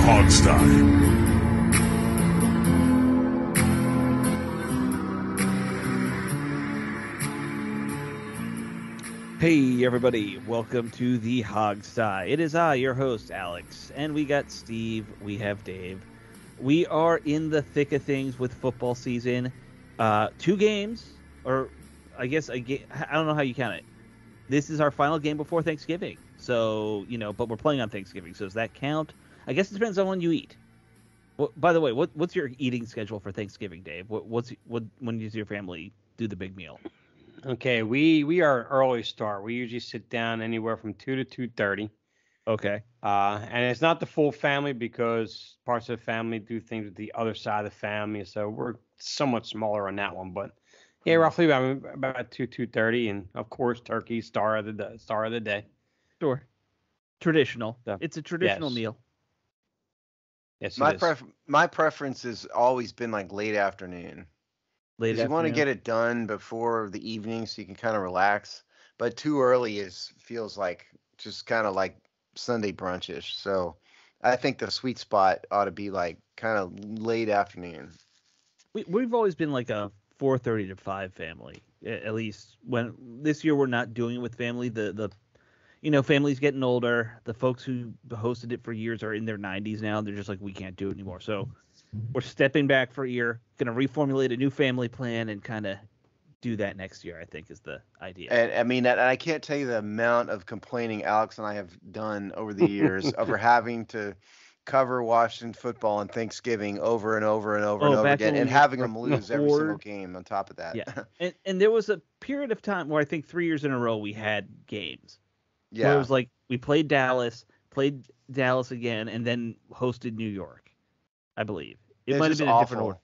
Hogsty. Hey everybody, welcome to the Hogsty. It is I, your host, Alex, and we got Steve, we have Dave. We are in the thick of things with football season. 2 games, or I guess I don't know how you count it. This is our final game before Thanksgiving. So, but we're playing on Thanksgiving, so does that count? I guess it depends on when you eat. By the way, what's your eating schedule for Thanksgiving, Dave? When does your family do the big meal? Okay, we are an early start. We usually sit down anywhere from 2 to 2:30. Okay. And it's not the full family because parts of the family do things with the other side of the family, so we're somewhat smaller on that one. But yeah, roughly about 2:30, and of course, turkey star of the day. Sure. Traditional. So, It's a traditional yes, meal. yes, My it is. my preference has always been like late afternoon. Late Because you want to afternoon. get it done before the evening so you can kind of relax. But too early feels like just kind of like Sunday brunchish. So I think the sweet spot ought to be like kind of late afternoon. We've always been like a 4:30 to 5 family. At least when this year we're not doing it with family. The family's getting older. The folks who hosted it for years are in their 90s now. They're just like, we can't do it anymore. So we're stepping back for a year, going to reformulate a new family plan and kind of do that next year, I think is the idea. And I mean, I can't tell you the amount of complaining Alex and I have done over the years over having to cover Washington football on Thanksgiving over and over and over and over back again, when and we having were them the lose every single Horde. game on top of that. Yeah. And there was a period of time where I think 3 years in a row we had games. Where it Yeah. was like we played Dallas again, and then hosted New York, I believe. It It's might have just been a different awful. order.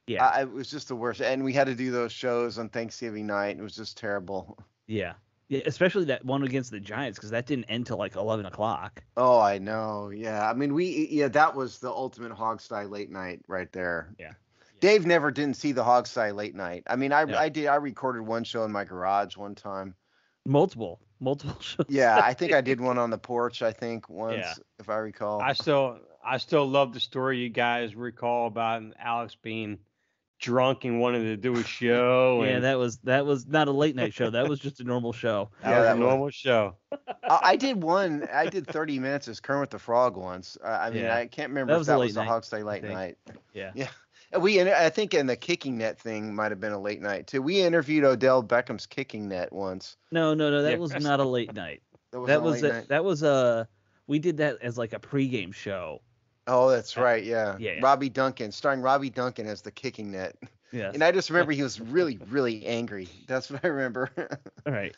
Yeah. It was just the worst. And we had to do those shows on Thanksgiving night. It was just terrible. Yeah. Yeah, especially that one against the Giants, because that didn't end till like 11 o'clock. Oh, I know. Yeah. I mean, that was the ultimate Hogsty late night right there. Yeah. Dave never didn't see the Hogsty late night. I mean, Yeah. I did. I recorded one show in my garage one time. Multiple shows. Yeah. I think I did one on the porch, I think, once, Yeah. if I recall. I still love the story you guys recall about Alex being drunk and wanted to do a show. Yeah, And that was not a late night show. That was just a normal show. that Yeah, was a that was. normal show. I did 30 minutes as Kermit the Frog once. I mean, Yeah. I can't remember That if was a that late was the night, Hogsty I late think. night. Yeah. Yeah. And I think in the kicking net thing might have been a late night too. We interviewed Odell Beckham's kicking net once. No, that Yeah, was not a late night. That was That a was late night. that was we did that as like a pregame show. Oh, that's right. Yeah. Yeah. Robbie Duncan, starring Robbie Duncan as the kicking net. Yes. And I just remember he was really, really angry. That's what I remember. All right.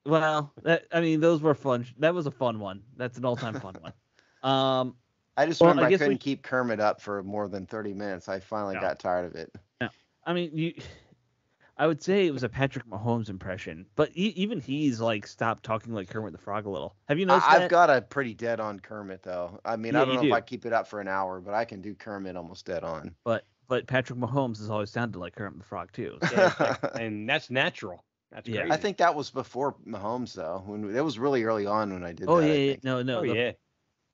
Well, those were fun. That was a fun one. That's an all-time fun one. I just Well, remember I I guess couldn't keep Kermit up for more than 30 minutes. I finally No. got tired of it. I would say it was a Patrick Mahomes impression, but even he's like stopped talking like Kermit the Frog a little. Have you noticed that? I've got a pretty dead on Kermit though. I mean, Yeah, I don't you know if do. I keep it up for an hour, but I can do Kermit almost dead on. But Patrick Mahomes has always sounded like Kermit the Frog too. So. Yeah, and that's natural. That's Yeah. crazy. I think that was before Mahomes though. When it was really early on when I did Oh that. I yeah, think. no, Oh yeah.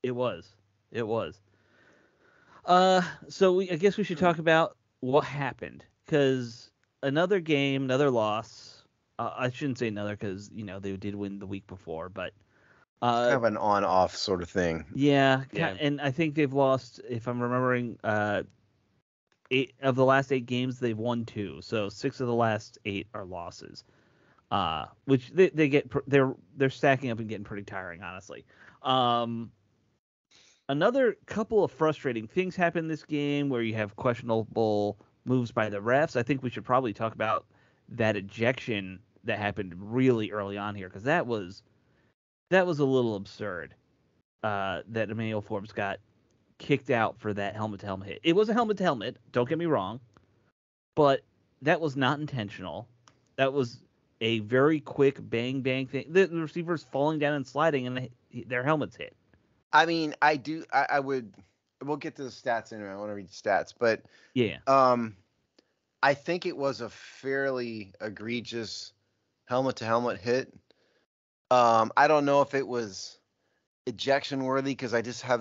it was. So I guess we should talk about what happened, because another game, another loss. I shouldn't say another because they did win the week before, but Kind of an on-off sort of thing. yeah, Yeah. and I think they've lost, if I'm remembering, 8 of the last 8 games they've won 2, so 6 of the last 8 are losses. Which they're stacking up and getting pretty tiring, honestly. Another couple of frustrating things happen this game where you have questionable moves by the refs. I think we should probably talk about that ejection that happened really early on here, because that was a little absurd. That Emmanuel Forbes got kicked out for that helmet-to-helmet hit. It was a helmet-to-helmet, don't get me wrong, but that was not intentional. That was a very quick bang-bang thing. The receiver's falling down and sliding, and their helmets hit. I mean, I would. We'll get to the stats anyway. I want to read the stats, but Yeah. I think it was a fairly egregious helmet-to-helmet hit. I don't know if it was ejection worthy because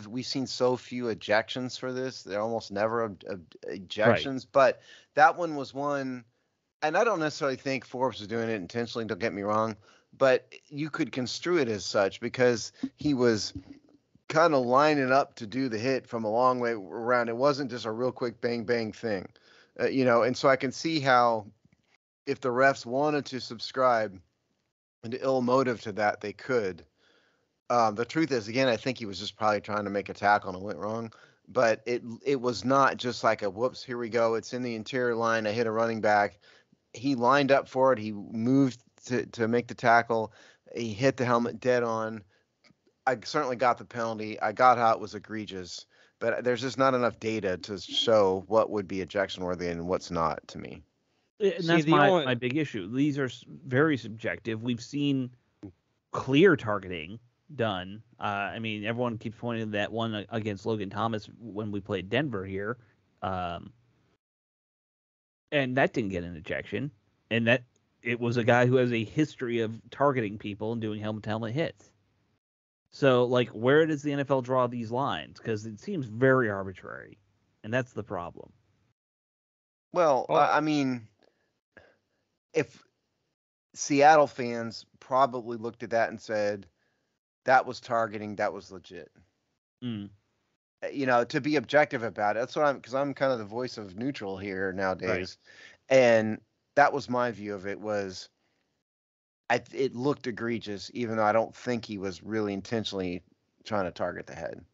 we've seen so few ejections for this. They're almost never ejections, but that one was one. And I don't necessarily think Forbes was doing it intentionally, don't get me wrong, but you could construe it as such because he was kind of lining up to do the hit from a long way around. It wasn't just a real quick bang bang thing, and so I can see how if the refs wanted to subscribe an ill motive to that, they could. The truth is, again, I think he was just probably trying to make a tackle and it went wrong. But it was not just like a whoops, here we go. It's in the interior line. I hit a running back. He lined up for it. He moved to make the tackle. He hit the helmet dead on. I certainly got the penalty. I got how it was egregious, but there's just not enough data to show what would be ejection worthy and what's not to me. And that's my big issue. These are very subjective. We've seen clear targeting done. I mean, everyone keeps pointing to that one against Logan Thomas when we played Denver here. And that didn't get an ejection. And that it was a guy who has a history of targeting people and doing helmet-to-helmet hits. So, like, where does the NFL draw these lines? Because it seems very arbitrary, and that's the problem. Well, I mean, if Seattle fans probably looked at that and said, that was targeting, that was legit. To be objective about it. That's what because I'm kind of the voice of neutral here nowadays. Right. And that was my view of it was, it looked egregious, even though I don't think he was really intentionally trying to target the head.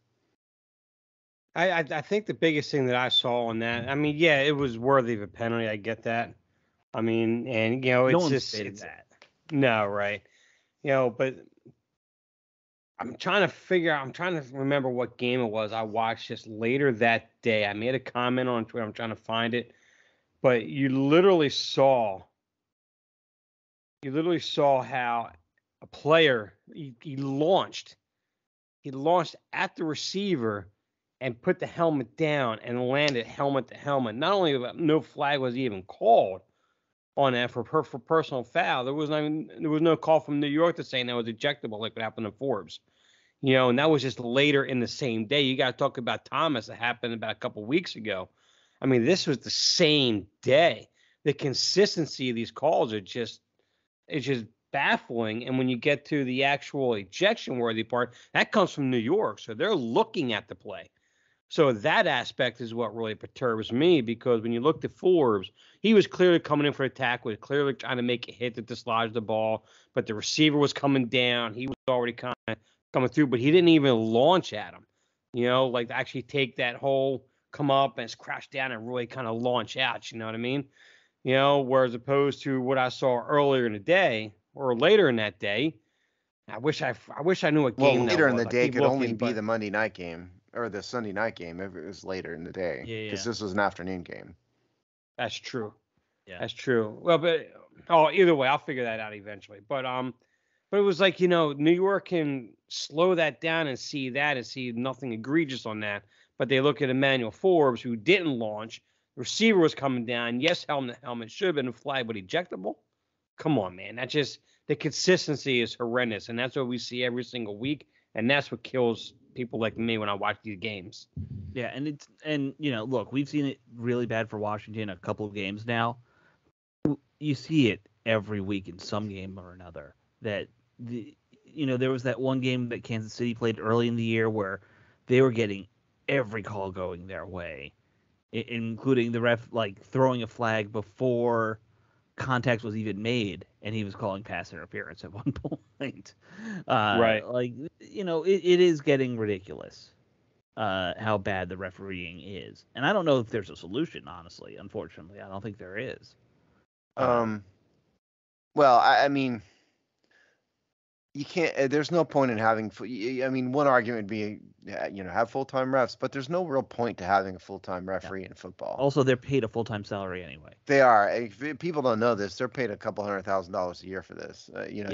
I think the biggest thing that I saw on that, I mean, yeah, it was worthy of a penalty. I get that. I mean, and it's that. No, right. But I'm trying to remember what game it was. I watched just later that day. I made a comment on Twitter. I'm trying to find it, but you literally saw how a player he launched at the receiver and put the helmet down and landed helmet to helmet. Not only no flag was even called on that for personal foul, there was no call from New York to saying that was ejectable like what happened to Forbes. And that was just later in the same day. You got to talk about Thomas. That happened about a couple weeks ago. I mean, this was the same day. The consistency of these calls it's just baffling. And when you get to the actual ejection worthy part, that comes from New York. So they're looking at the play. So that aspect is what really perturbs me, because when you looked at Forbes, he was clearly coming in for attack, was clearly trying to make a hit to dislodge the ball, but the receiver was coming down. He was already kind of coming through, but he didn't even launch at him, like actually take that whole come up and crash down and really kind of launch out. You know what I mean? Whereas opposed to what I saw earlier in the day or later in that day, I wish I knew what game. Well, later in the day could only be the Monday night game or the Sunday night game if it was later in the day, because this was an afternoon game. That's true. Yeah, that's true. Well, but either way, I'll figure that out eventually. But it was like, New York can slow that down and see nothing egregious on that. But they look at Emmanuel Forbes, who didn't launch. The receiver was coming down. Yes, helmet should have been a flag, but ejectable. Come on, man. That's just the consistency is horrendous, and that's what we see every single week, and that's what kills people like me when I watch these games. Yeah, and look, we've seen it really bad for Washington a couple of games now. You see it every week in some game or another. That there was that one game that Kansas City played early in the year where they were getting every call going their way, including the ref throwing a flag before contact was even made, and he was calling pass interference at one point. Right. It is getting ridiculous how bad the refereeing is. And I don't know if there's a solution, honestly. Unfortunately, I don't think there is. Well, I mean, you can't. There's no point in having. I mean, one argument would be, have full-time refs, but there's no real point to having a full-time referee in football. Also, they're paid a full-time salary anyway. They are. If people don't know this, they're paid a couple $100,000 a year for this.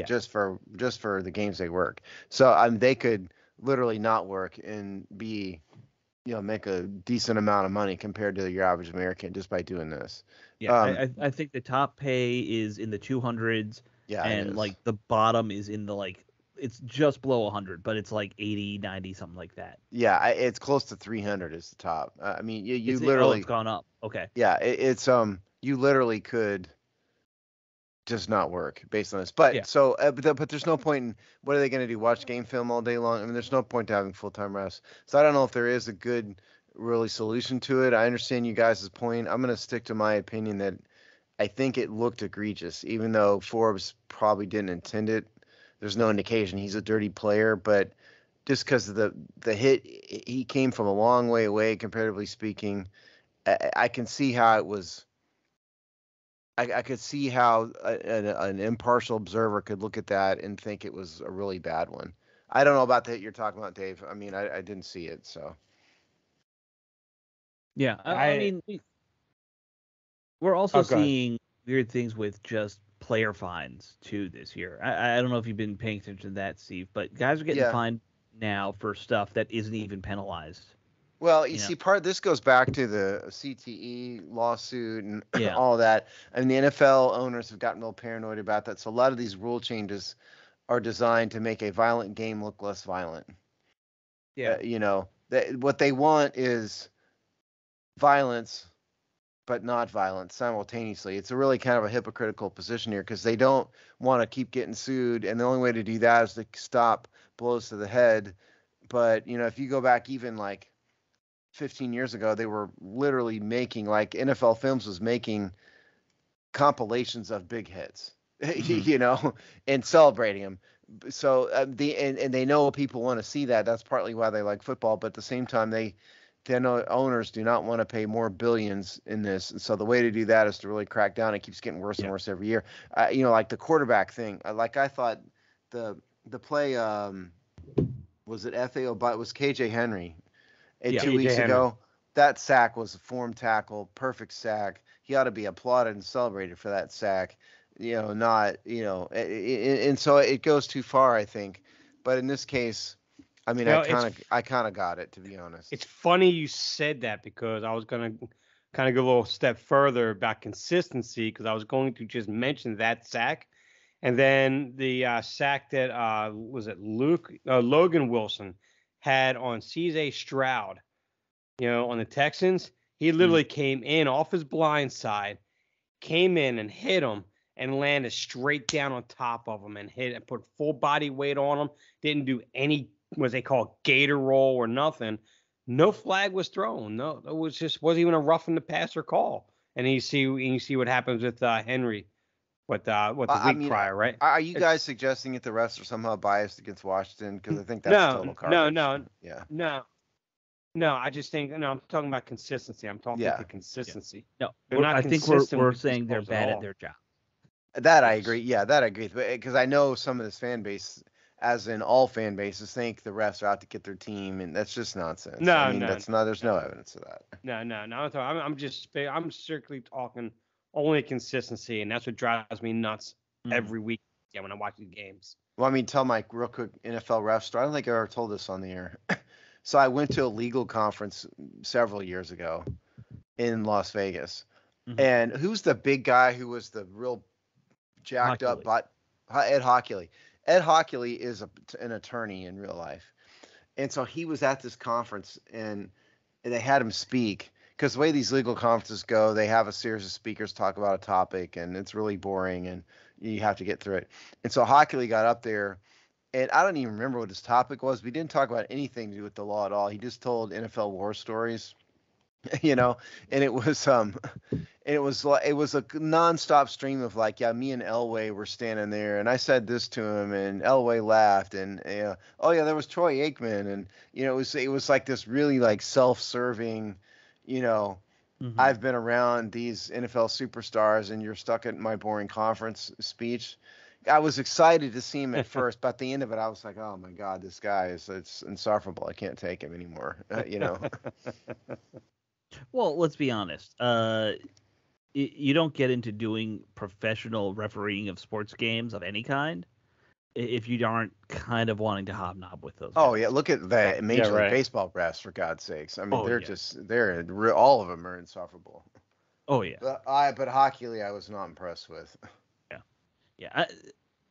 Just for the games they work. So they could literally not work and be, make a decent amount of money compared to your average American just by doing this. Yeah, I think the top pay is in the 200s. Yeah, and the bottom is in the it's just below 100, but it's like 80, 90, something like that. Yeah, it's close to 300 is the top. I mean, you It's literally, gone up. Okay. yeah, it's you literally could just not work based on this. But Yeah. so, but there's no point in what are they going to do? Watch game film all day long? I mean, there's no point to having full time refs. So I don't know if there is a good really solution to it. I understand you guys' point. I'm going to stick to my opinion that I think it looked egregious, even though Forbes probably didn't intend it. There's no indication he's a dirty player, but just because of the hit, he came from a long way away, comparatively speaking. I can see how it was. I could see how an impartial observer could look at that and think it was a really bad one. I don't know about the hit you're talking about, Dave. I mean, I didn't see it, so. Yeah, I mean, we're also go ahead. seeing weird things with just player fines too this year. I don't know if you've been paying attention to that, Steve, but guys are getting Yeah. fined now for stuff that isn't even penalized. Well, you see, part of this goes back to the CTE lawsuit and Yeah. all that. I mean, the NFL owners have gotten a little paranoid about that. So a lot of these rule changes are designed to make a violent game look less violent. Yeah. What they want is violence, but not violence simultaneously. It's a really kind of a hypocritical position here because they don't want to keep getting sued, and the only way to do that is to stop blows to the head. But if you go back even like 15 years ago, they were literally making, like, NFL Films was making compilations of big hits, and celebrating them. So and they know people want to see that. That's partly why they like football. But at the same time, they know owners do not want to pay more billions in this. And so the way to do that is to really crack down. It keeps getting worse and worse every year. Like the quarterback thing. I thought the play was it FAO, but it was KJ Henry. 2 weeks ago, that sack was a form tackle, perfect sack. He ought to be applauded and celebrated for that sack. And so it goes too far, I think. But in this case, I mean, I kind of got it, to be honest. It's funny you said that because I was gonna kind of go a little step further about consistency because I was going to just mention that sack, and then the sack that was it Logan Wilson had on C.J. Stroud, on the Texans. He literally came in off his blind side, came in and hit him and landed straight down on top of him and hit and put full body weight on him. Didn't do any what they call gator roll or nothing. No flag was thrown. No, it wasn't even a roughing the passer call. And you see what happens with Henry. What the week prior, right? Are you guys suggesting that the refs are somehow biased against Washington? Because I think that's total garbage. No, I just think I'm talking about consistency. I'm talking to consistency. No, I think we're saying they're bad at their job. That I agree. Yeah, that I agree. Because I know some of this fan base, as in all fan bases, think the refs are out to get their team, and that's just nonsense. There's no evidence of that. No. I'm strictly talking only consistency, and that's what drives me nuts every week when I watch these games. Well, I mean, tell Mike real quick NFL ref story. I don't think I ever told this on the air. So I went to a legal conference several years ago in Las Vegas. Mm-hmm. And who's the big guy who was the real jacked up butt? Ed Hockley. Ed Hockley is an attorney in real life. And so he was at this conference and they had him speak. Because the way these legal conferences go, they have a series of speakers talk about a topic and it's really boring and you have to get through it. And so Hockley got up there. And I don't even remember what his topic was. We didn't talk about anything to do with the law at all. He just told NFL war stories, and it was a nonstop stream of me and Elway were standing there, and I said this to him, and Elway laughed, and there was Troy Aikman, and it was like this really self-serving, I've been around these NFL superstars, and you're stuck at my boring conference speech. I was excited to see him at first, but at the end of it, I was like, "Oh my God, this guy it's insufferable. I can't take him anymore." Well, let's be honest. You don't get into doing professional refereeing of sports games of any kind if you aren't kind of wanting to hobnob with those. Oh guys. yeah, look at the Major League Baseball refs, for God's sakes. I mean, they're all of them are insufferable. Oh yeah. But Hockley, I was not impressed with. Yeah.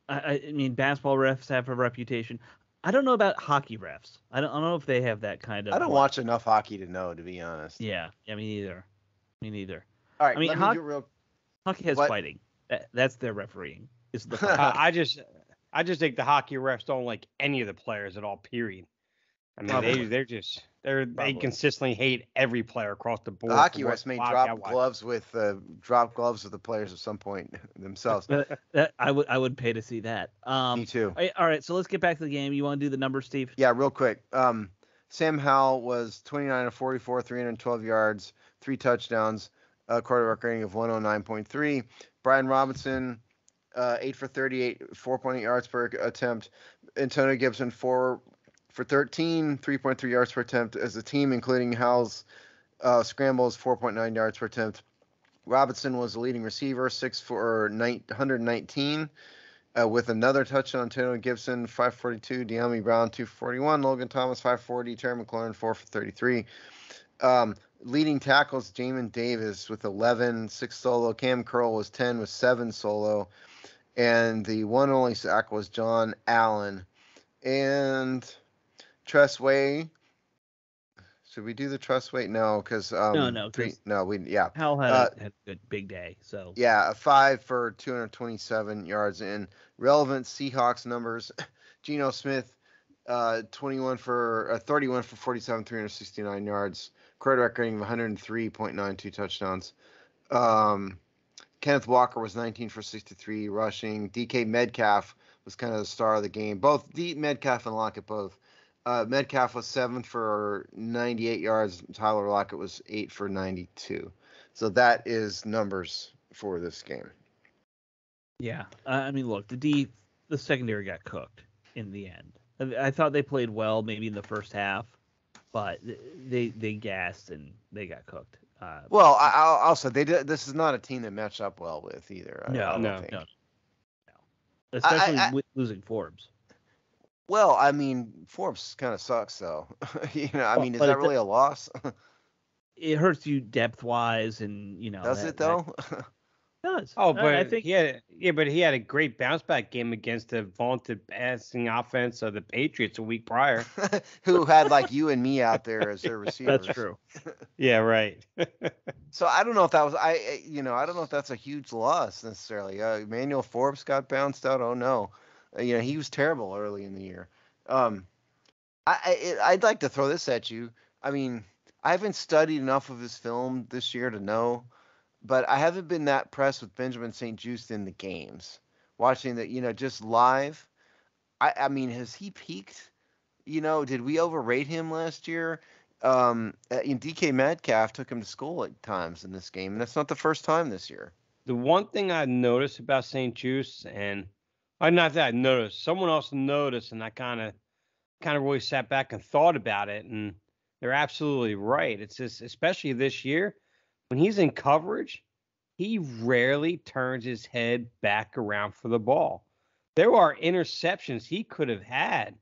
I mean, basketball refs have a reputation. I don't know about hockey refs. I don't know if they have that kind I of don't like. watch enough hockey to know, to be honest. Yeah, me neither. Me neither. All I right, mean, let me do real. hockey has What? fighting. That's their refereeing. Is the fighting. I just think the hockey refs don't like any of the players at all. Period. I mean, Probably. they Probably. consistently hate every player across the The board for hockey what refs may hockey I watch. drop gloves with the players at some point themselves. I would pay to see that. Me too. All right, so let's get back to the game. You want to do the numbers, Steve? Yeah, real quick. Sam Howell was 29 of 44, 312 yards, 3 touchdowns, a quarterback rating of 109.3. Brian Robinson, 8 for 38, 4.8 yards per attempt. Antonio Gibson, 4 for 13, 3.3 yards per attempt as a team, including Howell's scrambles, 4.9 yards per attempt. Robinson was the leading receiver, 6 for 119. With another touchdown, Antonio Gibson, 542, De'Ami Brown, 241, Logan Thomas, 540, Terry McLaurin, 4 for 33. Leading tackles, Jamin Davis with 11, 6 solo. Cam Curl was 10 with 7 solo. And the one only sack was John Allen. And Tress Way. Should we do the Tress Way? No, because No, yeah. Hal had a good big day. So Yeah, a 5 for 227 yards in relevant Seahawks numbers. Geno Smith, 31 for 47, 369 yards. Quarterback rating of 103.92 touchdowns. Kenneth Walker was 19 for 63 rushing. DK Metcalf was kind of the star of the game. Both Metcalf and Lockett both. Metcalf was 7 for 98 yards. Tyler Lockett was 8 for 92. So that is numbers for this game. yeah, I mean, look, the secondary got cooked in the end. I thought they played well, maybe in the first half, but they gassed and they got cooked. Well, I'll say this is not a team that matched up well with either. I don't think. No. Especially with losing Forbes. Well, I mean, Forbes kind of sucks, though. Is But that really a loss? It hurts you depth wise, and Does it though? Does. Oh, but I think he had a great bounce back game against the vaunted passing offense of the Patriots a week prior. Who had like you and me out there as their receivers? That's true. Yeah, right. So I don't know if that was I don't know if that's a huge loss necessarily. Emmanuel Forbes got bounced out. Oh no, he was terrible early in the year. I'd like to throw this at you. I mean, I haven't studied enough of his film this year to know, but I haven't been that impressed with Benjamin St-Juste in the games. Watching that, just live. I mean, has he peaked? Did we overrate him last year? DK Metcalf took him to school at times in this game, and that's not the first time this year. The one thing I noticed about St. Juice, and not that I noticed, someone else noticed, and I kind of really sat back and thought about it, and they're absolutely right. It's just, especially this year, when he's in coverage, he rarely turns his head back around for the ball. There are interceptions he could have had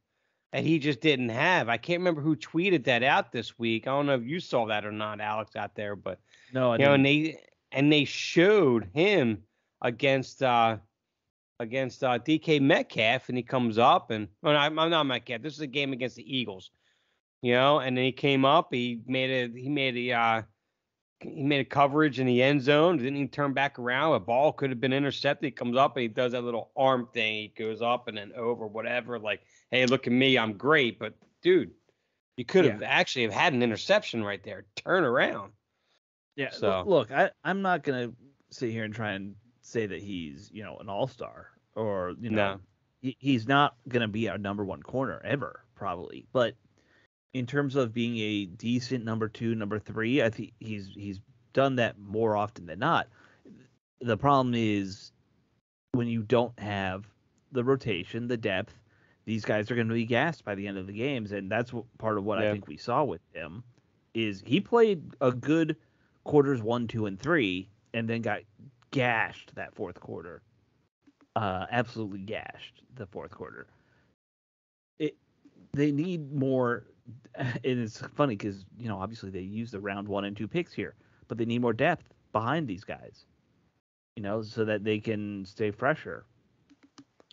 that he just didn't have. I can't remember who tweeted that out this week. I don't know if you saw that or not, Alex, out there, but No, I didn't. and they showed him against DK Metcalf, and he comes up and I'm not Metcalf. This is a game against the Eagles, and then he came up. He made a coverage in the end zone. Didn't even turn back around. A ball could have been intercepted. He comes up and he does that little arm thing. He goes up and then over, whatever. Like, hey, look at me, I'm great. But dude, you could have actually have had an interception right there. Turn around. Yeah. So Look, I'm not gonna sit here and try and say that he's an all-star or No. he's not gonna be our number one corner ever probably, but in terms of being a decent number 2, number 3, I think he's done that more often than not. The problem is when you don't have the rotation, the depth, these guys are going to be gassed by the end of the games, and that's part of what I think we saw with him. Is he played a good quarters 1, 2, and 3, and then got gashed that fourth quarter. Absolutely gashed the fourth quarter. They need more. And it's funny because obviously they use the round 1 and 2 picks here, but they need more depth behind these guys, so that they can stay fresher.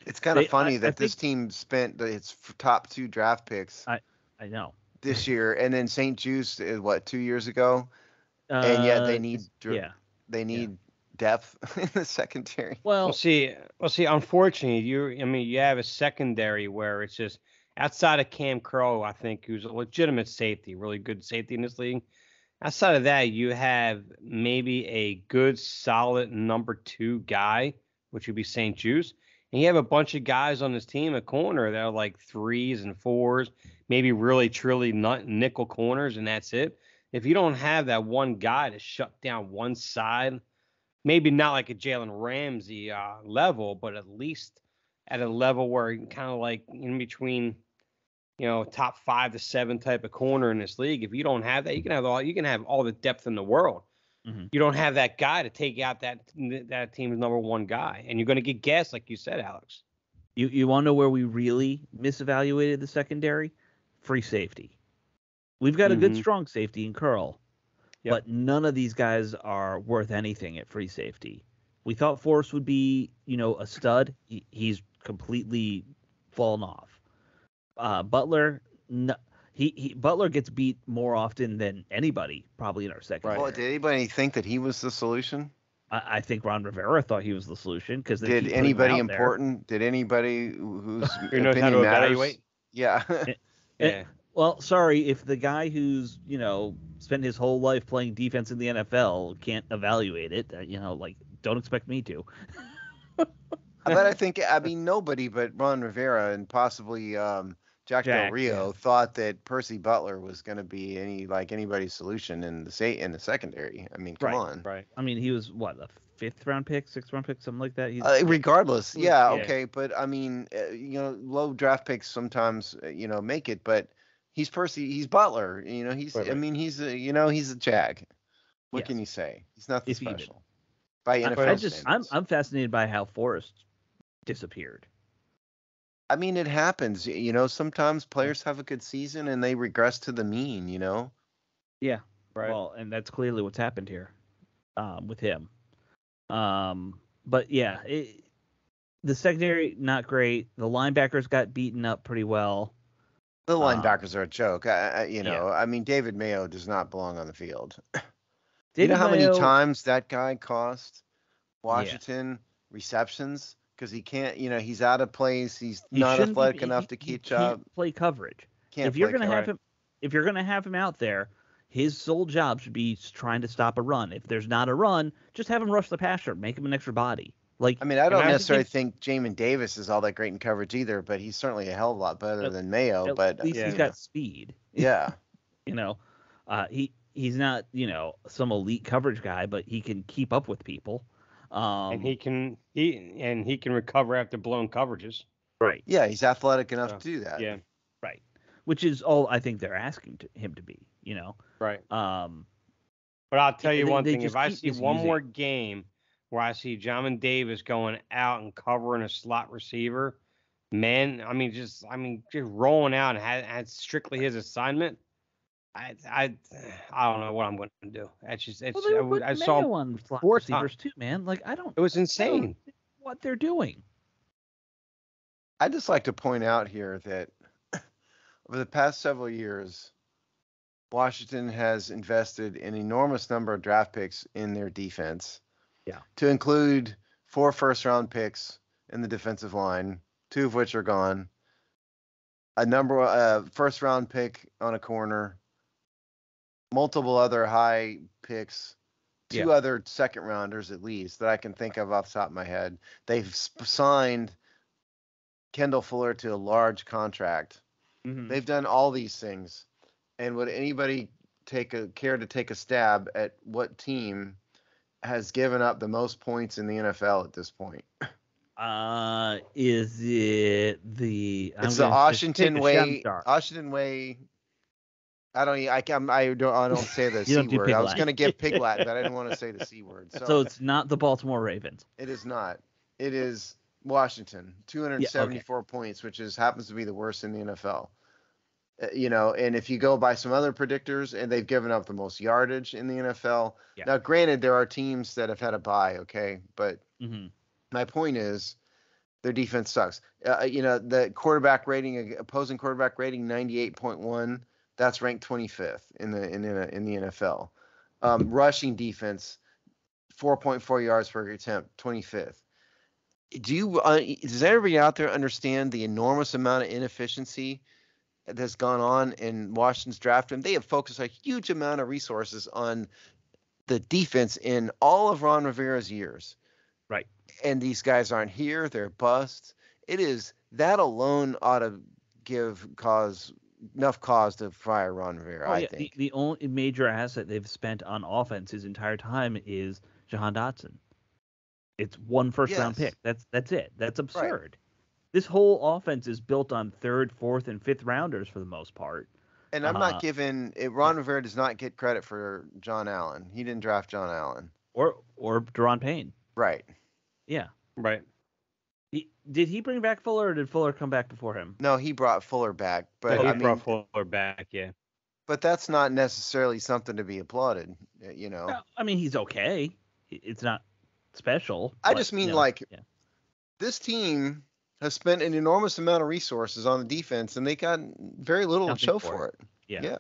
It's kind of funny I that this think team spent its top 2 draft picks I know. this year, and then St. Juice is what 2 years ago, and yet Yeah. they need depth in the secondary. Well, Well, see, unfortunately, you have a secondary where it's just outside of Cam Crow, I think, who's a legitimate safety, really good safety in this league. Outside of that, you have maybe a good, solid number 2 guy, which would be St. Juice. And you have a bunch of guys on this team at corner that are like 3s and 4s, maybe really, truly nickel corners, and that's it. If you don't have that one guy to shut down one side, maybe not like a Jalen Ramsey level, but at least at a level where you can kind of like in between, top 5 to 7 type of corner in this league. If you don't have that, you can have all the depth in the world. mhm. You don't have that guy to take out that team's number 1 guy, and you're going to get gassed, like you said, Alex. You want to know where we really misevaluated the secondary? Free safety. We've got a good strong safety in Curl, but none of these guys are worth anything at free safety. We thought Forrest would be, a stud. He's completely fallen off. Butler, no, Butler gets beat more often than anybody probably in our secondary. Well, did anybody think that he was the solution? I think Ron Rivera thought he was the solution because did anybody important? Did anybody whose who knows how to evaluate? Yeah. Yeah. Well, sorry, if the guy who's, spent his whole life playing defense in the NFL can't evaluate it, don't expect me to. But I mean, nobody but Ron Rivera and possibly Jack Del Rio thought that Percy Butler was going to be anybody's solution in the secondary. I mean, come on. Right. I mean, he was what, a 5th round pick, 6th round pick, something like that. Regardless, okay, but I mean, low draft picks sometimes make it, but he's Butler. He's Right. I mean, he's a Jag. What can you say? He's nothing special by NFL standards. I'm fascinated by how Forrest disappeared. I mean, it happens. Sometimes players have a good season and they regress to the mean. Yeah. Right. Well, and that's clearly what's happened here with him. But yeah, the secondary not great. The linebackers got beaten up pretty well. The linebackers are a joke. I mean, David Mayo does not belong on the field. You know how many times that guy cost Washington receptions because he can't, he's out of place. He's not athletic enough to catch up. Can't play coverage. If you're gonna have him out there, his sole job should be trying to stop a run. If there's not a run, just have him rush the passer, make him an extra body. I mean, I don't necessarily think Jamin Davis is all that great in coverage either, but he's certainly a hell of a lot better than Mayo. But at least he's got speed. Yeah. He's not, some elite coverage guy, but he can keep up with people. And he can recover after blown coverages. Right. Yeah, he's athletic enough to do that. Yeah. Right. Which is all I think they're asking him to be, Right. But I'll tell you one thing: if I see one more game where I see Jamin Davis going out and covering a slot receiver, man, just rolling out and had strictly his assignment. I don't know what I'm going to do. I saw Mayo on slot receivers too, man. It was insane what they're doing. I'd just like to point out here that over the past several years, Washington has invested an enormous number of draft picks in their defense. Yeah. To include 4 first-round picks in the defensive line, 2 of which are gone. A first-round pick on a corner. Multiple other high picks. 2 other second-rounders at least that I can think of off the top of my head. They've signed Kendall Fuller to a large contract. Mm-hmm. They've done all these things. And would anybody care to take a stab at what team has given up the most points in the NFL at this point? Is it the? It's the Washington way. Washington way. I don't say the C word. I was going to give Piglat, but I didn't want to say the C word. So it's not the Baltimore Ravens. It is not. It is Washington. 274 points, which happens to be the worst in the NFL. And if you go by some other predictors, and they've given up the most yardage in the NFL. Yeah. Now, granted, there are teams that have had a bye, okay? But my point is, Their defense sucks. The opposing quarterback rating 98.1. That's ranked 25th in the NFL. Rushing defense 4.4 yards per attempt, 25th. Does everybody out there understand the enormous amount of inefficiency that's gone on in Washington's draft? And they have focused a huge amount of resources on the defense in all of Ron Rivera's years. Right. And these guys aren't here. They're busts. That alone ought to give enough cause to fire Ron Rivera, I think. The only major asset they've spent on offense his entire time is Jahan Dotson. It's one first-round pick. That's it. That's absurd. Right. This whole offense is built on third, fourth, and fifth rounders for the most part. And I'm not giving – Ron Rivera does not get credit for John Allen. He didn't draft John Allen. Or Daron Payne. Right. Yeah. Right. Did he bring back Fuller, or did Fuller come back before him? No, he brought Fuller back. But he brought Fuller back, yeah. But that's not necessarily something to be applauded, Well, I mean, he's okay. It's not special. I just mean, this team has spent an enormous amount of resources on the defense, and they got very little to show for it. Yeah.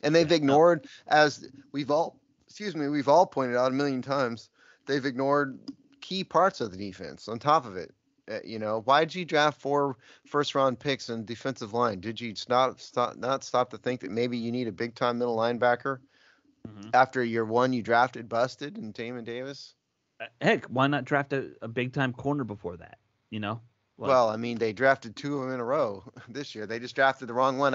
And they've ignored, as we've all pointed out a million times, they've ignored key parts of the defense on top of it. Why did you draft 4 first-round picks in defensive line? Did you not stop to think that maybe you need a big-time middle linebacker after year one you drafted busted in Taman Davis? Heck, why not draft a big-time corner before that? Well, I mean, they drafted 2 of them in a row this year. They just drafted the wrong one.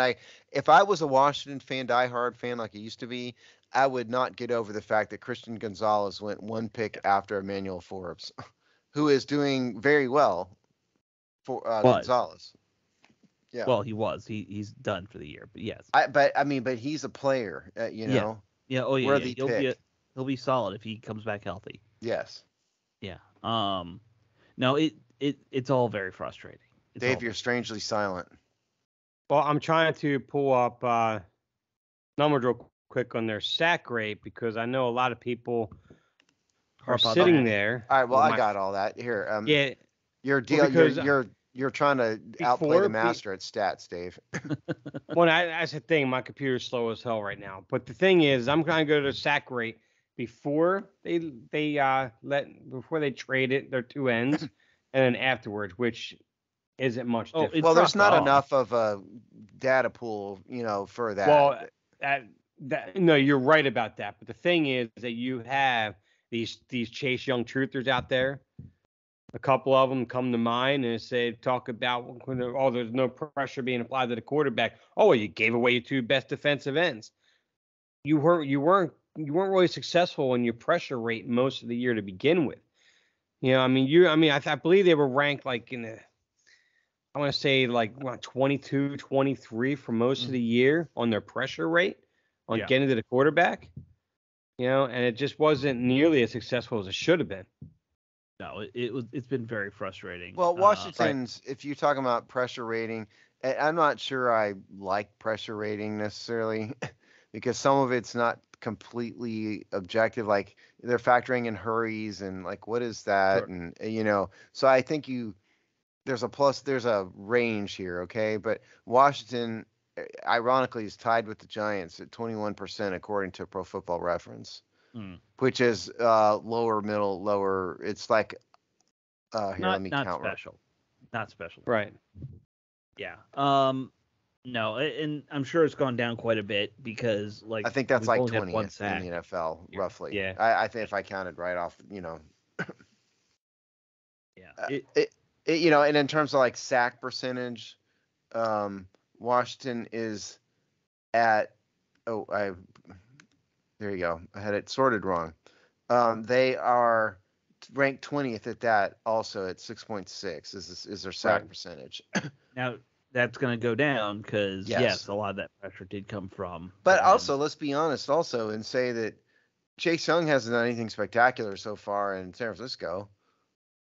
If I was a Washington fan, diehard fan like I used to be, I would not get over the fact that Christian Gonzalez went 1 pick after Emmanuel Forbes, who is doing very well for Gonzalez. Yeah. Well, he was. He's done for the year, but yes. But he's a player, Yeah. Oh, yeah. Worthy pick. He'll be solid if he comes back healthy. Yes. Yeah. No, it's all very frustrating. Dave, you're strangely silent. Well, I'm trying to pull up numbers real quick on their sack rate because I know a lot of people are sitting there. All right. Well, I got all that here. Yeah. You're trying to outplay the master at stats, Dave. Well, that's the thing. My computer's slow as hell right now. But the thing is, I'm trying to go to the sack rate before they traded their 2 ends, and then afterwards, which isn't much different. Well, there's not enough of a data pool, for that. Well, no, you're right about that. But the thing is that you have these Chase Young truthers out there. A couple of them come to mind and talk about there's no pressure being applied to the quarterback. Oh, well, you gave away your 2 best defensive ends. You weren't really successful in your pressure rate most of the year to begin with. I believe they were ranked like in the, I want to say like 22, 23 for most of the year on their pressure rate on getting to the quarterback. And it just wasn't nearly as successful as it should have been. No, it's been very frustrating. Well, Washington's, if you're talking about pressure rating, I'm not sure I like pressure rating necessarily because some of it's not completely objective. Like they're factoring in hurries and like, what is that? Sure. And, so I think there's a range here. Okay. But Washington, ironically, is tied with the Giants at 21% according to Pro Football Reference. Which is lower. It's like let me count. Not special. Right. Yeah. No, and I'm sure it's gone down quite a bit because I think that's like 20th in the NFL roughly. Yeah. I think if I counted right off, Yeah. And in terms of like sack percentage, Washington is at there you go. I had it sorted wrong. They are ranked 20th at that, also at 6.6 is their sack percentage. Now, that's going to go down because, yes, a lot of that pressure did come from. But also, let's be honest also and say that Chase Young hasn't done anything spectacular so far in San Francisco.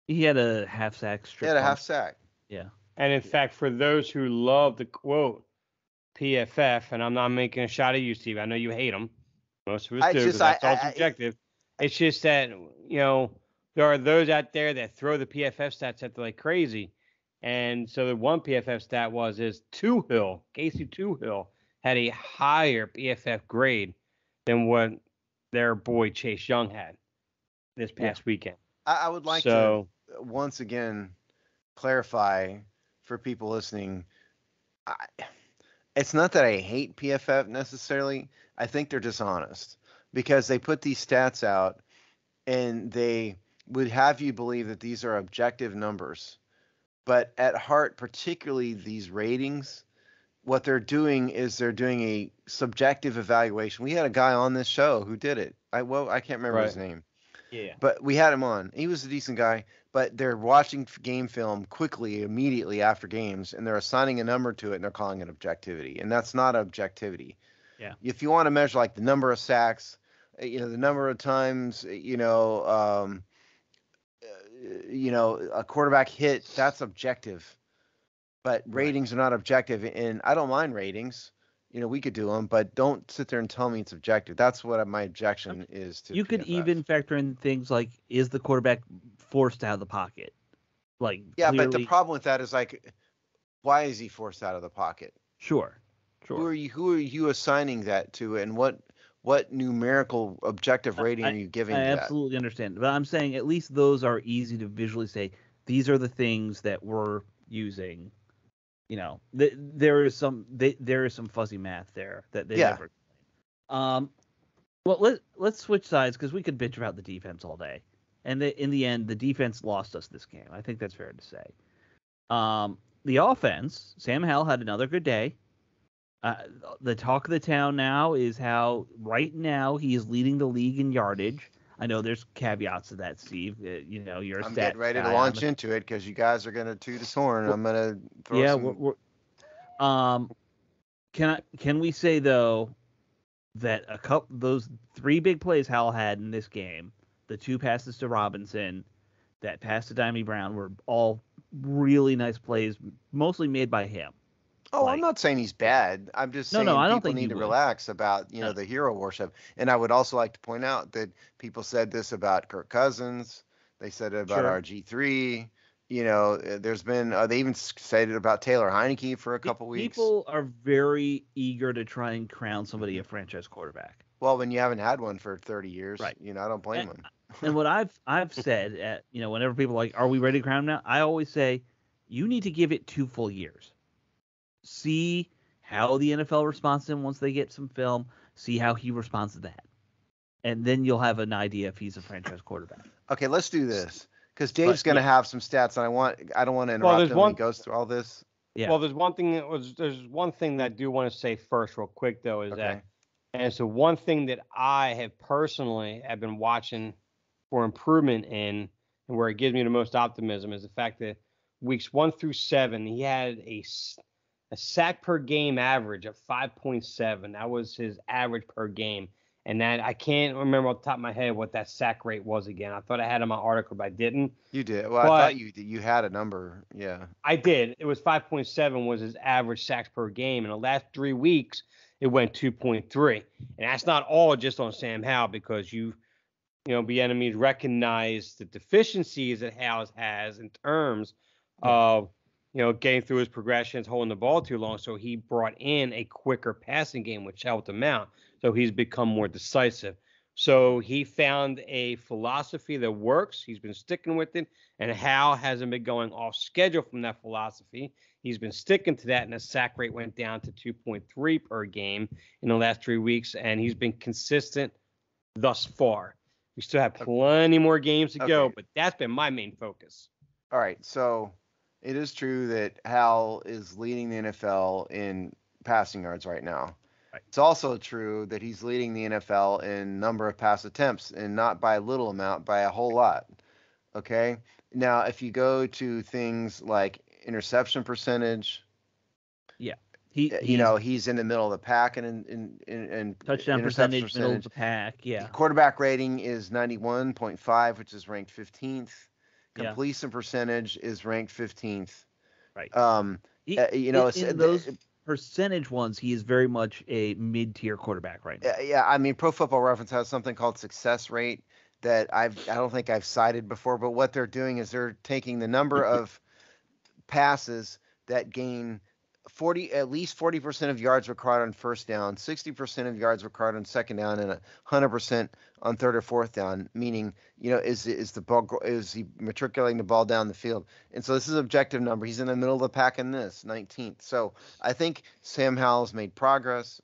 He had a half sack. Half sack. Yeah. And in fact, for those who love the quote PFF, and I'm not making a shot at you, Steve. I know you hate them. Most of us do, that's all subjective. It's just that, there are those out there that throw the PFF stats at like crazy. And so the one PFF stat is Casey Toohill had a higher PFF grade than what their boy Chase Young had this past weekend. I would like to once again clarify for people listening. It's not that I hate PFF necessarily. I think they're dishonest because they put these stats out and they would have you believe that these are objective numbers. But at heart, particularly these ratings, what they're doing is they're doing a subjective evaluation. We had a guy on this show who did it. I can't remember his name. Yeah. But we had him on. He was a decent guy, but they're watching game film quickly, immediately after games, and they're assigning a number to it, and they're calling it objectivity. And that's not objectivity. Yeah. If you want to measure like the number of sacks, the number of times, a quarterback hit, that's objective. But ratings are not objective, and I don't mind ratings. We could do them, but don't sit there and tell me it's objective. That's what my objection is to. You could even factor in things like, is the quarterback forced out of the pocket? Like, yeah, clearly... but the problem with that is like, why is he forced out of the pocket? Sure. Who are you assigning that to, and what numerical objective rating are you giving to that? I absolutely understand, but I'm saying at least those are easy to visually say. These are the things that we're using. There is some fuzzy math there that they never. Well, let's switch sides because we could bitch about the defense all day, and in the end, the defense lost us this game. I think that's fair to say. The offense, Sam Howell had another good day. The talk of the town now is how right now he is leading the league in yardage. I know there's caveats to that, Steve. You're a I'm stat getting ready guy. to launch into it because you guys are going to toot his horn. I'm going to throw some... Can we say though that those 3 big plays Howell had in this game, the 2 passes to Robinson, that pass to Dimey Brown, were all really nice plays, mostly made by him. Oh, I'm not saying he's bad. I'm just saying I don't people think need to relax about, the hero worship. And I would also like to point out that people said this about Kirk Cousins. They said it about RG3. There's been they even said it about Taylor Heineke for a couple weeks. People are very eager to try and crown somebody a franchise quarterback. Well, when you haven't had one for 30 years, right. I don't blame them. And what I've said, whenever people are like, are we ready to crown him now? I always say, you need to give it 2 full years. See how the NFL responds to him once they get some film. See how he responds to that. And then you'll have an idea if he's a franchise quarterback. Okay, let's do this. Because Dave's going to have some stats, and I don't want to interrupt him when he goes through all this. Yeah. Well, there's one thing that I do want to say first real quick, though, is that, and so one thing that I have personally have been watching for improvement in, and where it gives me the most optimism, is the fact that weeks 1 through 7, he had a sack per game average of 5.7. That was his average per game. And that I can't remember off the top of my head what that sack rate was again. I thought I had in my article, but I didn't. You did. Well, I thought you had a number. Yeah. I did. It was 5.7 was his average sacks per game. In the last 3 weeks, it went 2.3. And that's not all just on Sam Howell, because the enemies recognize the deficiencies that Howell has in terms of getting through his progressions, holding the ball too long. So he brought in a quicker passing game, which helped him out. So he's become more decisive. So he found a philosophy that works. He's been sticking with it. And Howell hasn't been going off schedule from that philosophy. He's been sticking to that, and the sack rate went down to 2.3 per game in the last 3 weeks. And he's been consistent thus far. We still have plenty more games to go, but that's been my main focus. All right. So it is true that Howell is leading the NFL in passing yards right now. Right. It's also true that he's leading the NFL in number of pass attempts, and not by a little amount, by a whole lot. Okay. Now, if you go to things like interception percentage, he's in the middle of the pack and touchdown percentage, middle of the pack. Yeah. Quarterback rating is 91.5, which is ranked 15th. Completion percentage is ranked 15th. Right. In those percentage ones, he is very much a mid-tier quarterback right now. Yeah, I mean, Pro Football Reference has something called success rate that I don't think I've cited before, but what they're doing is they're taking the number of passes that gain at least 40% of yards required on first down, 60% of yards required on second down, and 100% on third or fourth down. Meaning, is he matriculating the ball down the field? And so this is an objective number. He's in the middle of the pack in this 19th. So I think Sam Howell's made progress.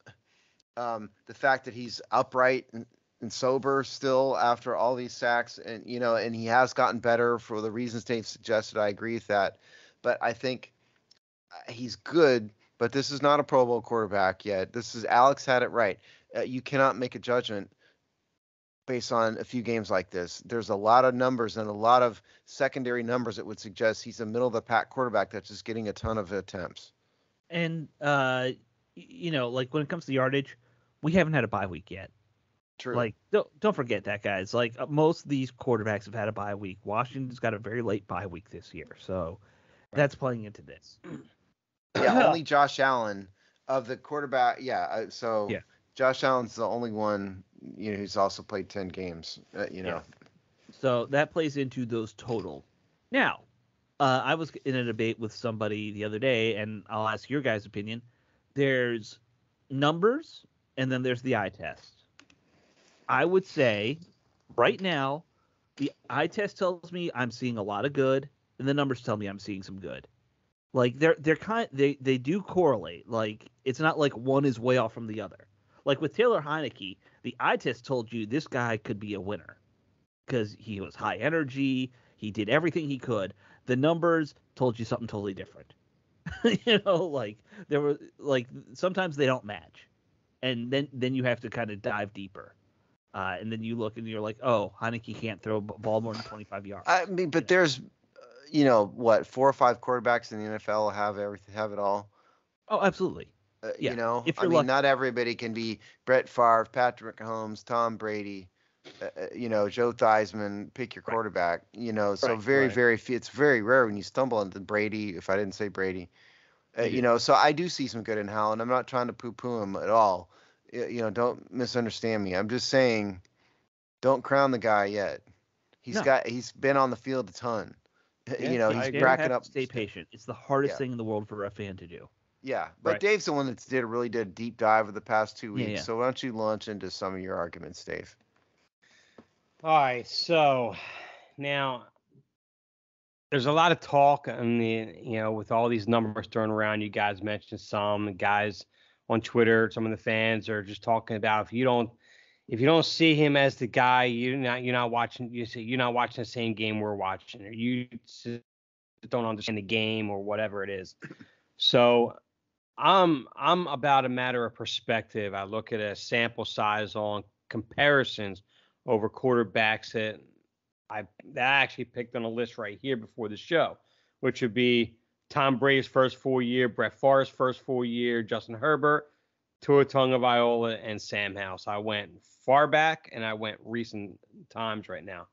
The fact that he's upright and sober still after all these sacks, and and he has gotten better for the reasons Dave suggested. I agree with that, but I think he's good, but this is not a Pro Bowl quarterback yet. Alex had it right. You cannot make a judgment based on a few games like this. There's a lot of numbers and a lot of secondary numbers that would suggest he's a middle of the pack quarterback that's just getting a ton of attempts. And like when it comes to yardage, we haven't had a bye week yet. True. Like don't forget that, guys. Like most of these quarterbacks have had a bye week. Washington's got a very late bye week this year, so that's playing into this. Yeah, only Josh Allen of the quarterback. Yeah, Josh Allen's the only one who's also played 10 games. Yeah. So that plays into those total. Now, I was in a debate with somebody the other day, and I'll ask your guys' opinion. There's numbers, and then there's the eye test. I would say right now, the eye test tells me I'm seeing a lot of good, and the numbers tell me I'm seeing some good. Like they do correlate. Like it's not like one is way off from the other. Like with Taylor Heineke, the eye test told you this guy could be a winner because he was high energy. He did everything he could. The numbers told you something totally different. Like there were sometimes they don't match, and then you have to kind of dive deeper. And then you look and you're like, oh, Heineke can't throw a ball more than 25 yards. I mean, but there's, 4 or 5 quarterbacks in the NFL have it all. Oh, absolutely. Yeah. If you're lucky. Not everybody can be Brett Favre, Patrick Mahomes, Tom Brady, Joe Theismann, pick your quarterback, so very few. It's very rare when you stumble into Brady, if I didn't say Brady, so I do see some good in Howell, and I'm not trying to poo-poo him at all. Don't misunderstand me. I'm just saying, don't crown the guy yet. He's been on the field a ton. He's bracking up. Stay patient. It's the hardest thing in the world for a fan to do. Yeah, but Dave's the one that really did a deep dive over the past 2 weeks. Yeah. So why don't you launch into some of your arguments, Dave? All right. So now there's a lot of talk on with all these numbers thrown around. You guys mentioned some guys on Twitter. Some of the fans are just talking about if you don't see him as the guy, you're not watching. You're not watching the same game we're watching, or you don't understand the game, or whatever it is. So I'm about a matter of perspective. I look at a sample size on comparisons over quarterbacks that I actually picked on a list right here before the show, which would be Tom Brady's first full year, Brett Favre's first full year, Justin Herbert, Tua Tagovailoa, and Sam Howell. So I went far back and I went recent times right now.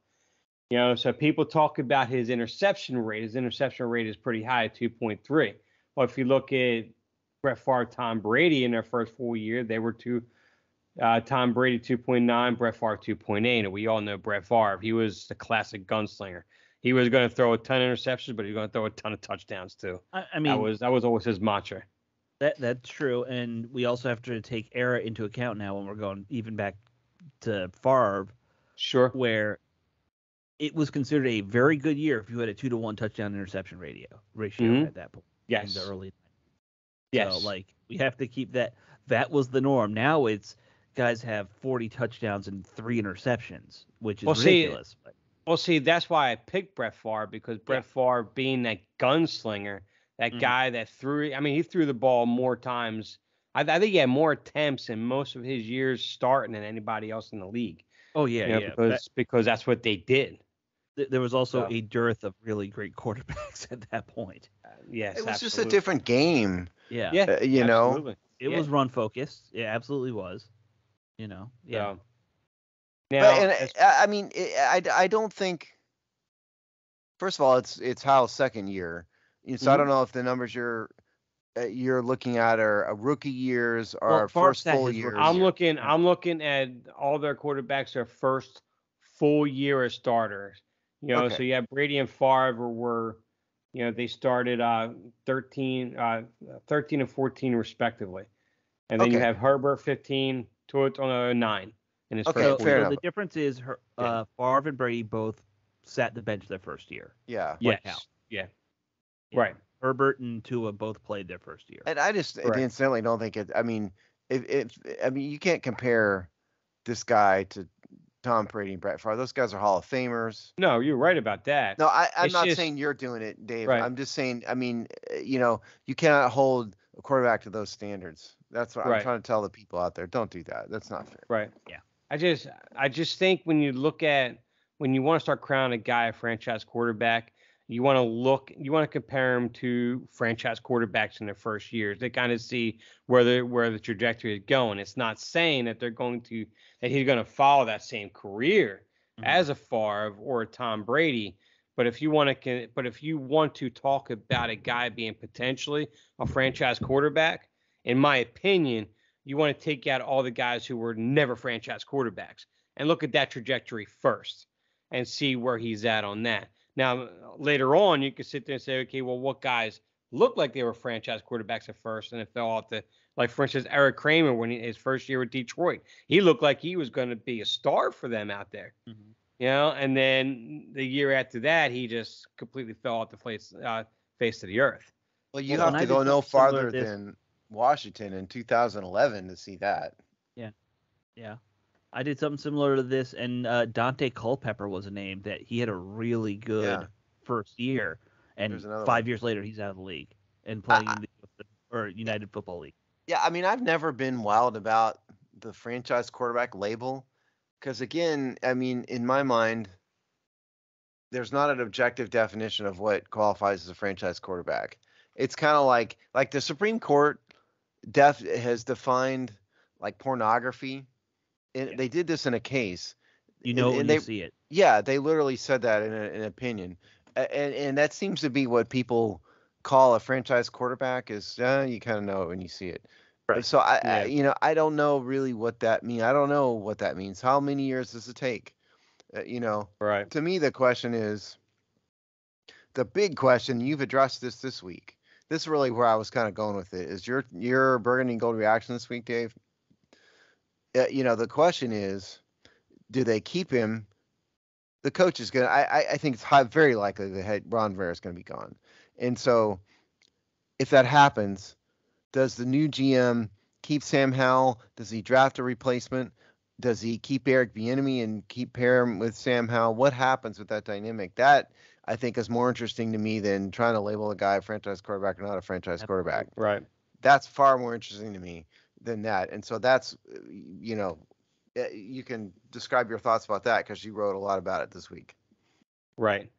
So people talk about his interception rate. His interception rate is pretty high at 2.3. Well, if you look at Brett Favre, Tom Brady in their first full year, they were Tom Brady 2.9, Brett Favre 2.8. And we all know Brett Favre. He was the classic gunslinger. He was going to throw a ton of interceptions, but he was going to throw a ton of touchdowns too. I mean, that was always his mantra. That's true, and we also have to take era into account now when we're going even back to Favre. Sure. Where it was considered a very good year if you had a 2-to-1 touchdown interception ratio at that point. Yes. In the early. Yes. So we have to keep that. That was the norm. Now it's guys have 40 touchdowns and 3 interceptions, which is ridiculous. See, that's why I picked Brett Favre, because Brett Favre being that gunslinger, that guy that he threw the ball more times. I think he had more attempts in most of his years starting than anybody else in the league. Oh, yeah, Because that's what they did. There was also a dearth of really great quarterbacks at that point. Yes, it was just a different game. Yeah. Absolutely. It was run focused. It absolutely was. Yeah. Now, I don't think. First of all, it's Howell's second year, so I don't know if the numbers you're looking at are rookie years or first full years. I'm looking at all their quarterbacks their first full year as starters. So you have Brady and Favre were They started 13 and 14 respectively. And then you Okay. have Herbert 15, Tua on 9 in his Okay, first So, 4 fair years. so enough. the difference is Favre and Brady both sat the bench their first year. Yeah. Yes. Howell. Yeah. Yeah. Right. Herbert and Tua both played their first year. And I just Correct. incidentally don't think it. I mean, you can't compare this guy to Tom Brady and Brett Favre. Those guys are Hall of Famers. No, you're right about that. No, I'm It's not just saying you're doing it, Dave. right. I'm just saying. I mean, you cannot hold a quarterback to those standards. That's what I'm Right. trying to tell the people out there. Don't do that. That's not fair. Right. Yeah. I just think when you want to start crowning a guy a franchise quarterback, you want to compare him to franchise quarterbacks in their first years. They kind of see where the trajectory is going. It's not saying that he's going to follow that same career as a Favre or a Tom Brady. But if you want to talk about a guy being potentially a franchise quarterback, in my opinion, you want to take out all the guys who were never franchise quarterbacks and look at that trajectory first and see where he's at on that. Now, later on, you could sit there and say, okay, well, what guys looked like they were franchise quarterbacks at first and it fell off like, for instance, Eric Kramer, his first year with Detroit, he looked like he was going to be a star for them out there. And then the year after that, he just completely fell off the face of the earth. Well, you have to go no farther than Washington in 2011 to see that. Yeah. I did something similar to this, and Dante Culpepper was a name that he had a really good first year, and 5 years later he's out of the league and playing in the United Football League. Yeah, I mean, I've never been wild about the franchise quarterback label because, again, I mean, in my mind, there's not an objective definition of what qualifies as a franchise quarterback. It's kind of like the Supreme Court has defined like pornography. And they did this in a case. When you see it. Yeah, they literally said that in an opinion. And that seems to be what people call a franchise quarterback is you kind of know it when you see it. Right. So I don't know really what that means. I don't know what that means. How many years does it take? Right. To me, the question is the big question. You've addressed this week. This is really where I was kind of going with it. Is your burgundy and gold reaction this week, Dave? The question is, do they keep him? The coach is going to, I think it's very likely that Ron Rivera is going to be gone. And so if that happens, does the new GM keep Sam Howell? Does he draft a replacement? Does he keep Eric Bieniemy and pair him with Sam Howell? What happens with that dynamic? That, I think, is more interesting to me than trying to label a guy a franchise quarterback or not a franchise quarterback. Right. That's far more interesting to me than that. And so that's, you can describe your thoughts about that because you wrote a lot about it this week. Right.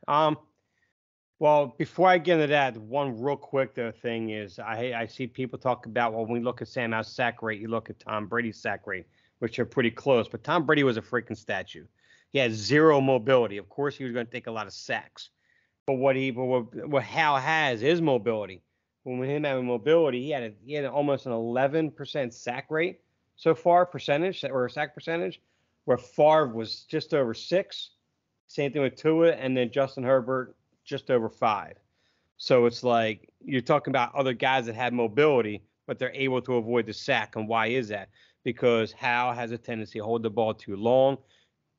Well, before I get into that, one real quick thing is I see people talk about, when we look at Sam Howell's sack rate, you look at Tom Brady's sack rate, which are pretty close. But Tom Brady was a freaking statue. He had zero mobility. Of course, he was going to take a lot of sacks. But what Howell has is mobility. When we him having mobility, he had almost an 11% sack rate so far, sack percentage, where Favre was just over 6. Same thing with Tua, and then Justin Herbert just over 5. So it's like you're talking about other guys that have mobility, but they're able to avoid the sack. And why is that? Because Howell has a tendency to hold the ball too long,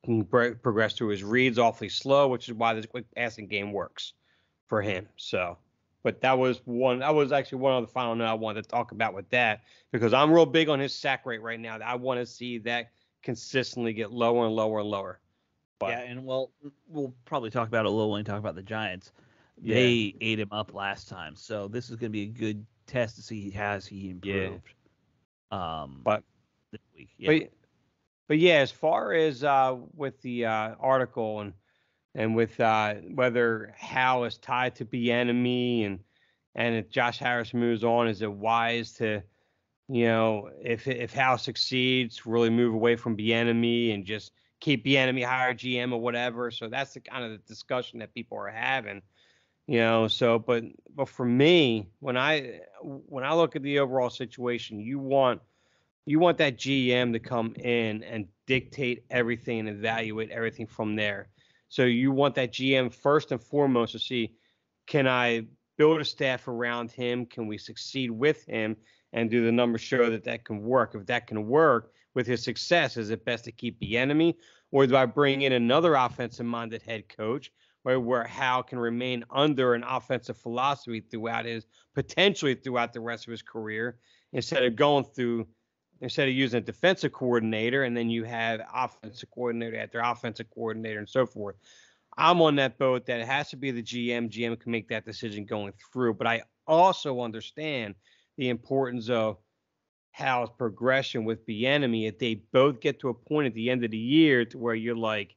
can progress through his reads awfully slow, which is why this quick passing game works for him. So, but that was actually one of the final note I wanted to talk about with that, because I'm real big on his sack rate right now. I want to see that consistently get lower and lower and lower. But, yeah, and we'll probably talk about it a little when we talk about the Giants. They ate him up last time, so this is going to be a good test to see has he improved. But this week, yeah. But yeah, as far as with the article and with whether Howell is tied to Bieniemy and if Josh Harris moves on, is it wise to, if Howell succeeds, really move away from Bieniemy and just keep Bieniemy hire GM or whatever? So that's the kind of the discussion that people are having, So, but for me, when I look at the overall situation, you want that GM to come in and dictate everything and evaluate everything from there. So you want that GM first and foremost to see, Can I build a staff around him? Can we succeed with him? And do the numbers show that that can work? If that can work with his success, is it best to keep the enemy? Or do I bring in another offensive-minded head coach where Howell can remain under an offensive philosophy potentially throughout the rest of his career, instead of using a defensive coordinator, and then you have offensive coordinator after offensive coordinator and so forth. I'm on that boat that it has to be the GM. GM can make that decision going through. But I also understand the importance of Hal's progression with Bieniemy. If they both get to a point at the end of the year to where you're like,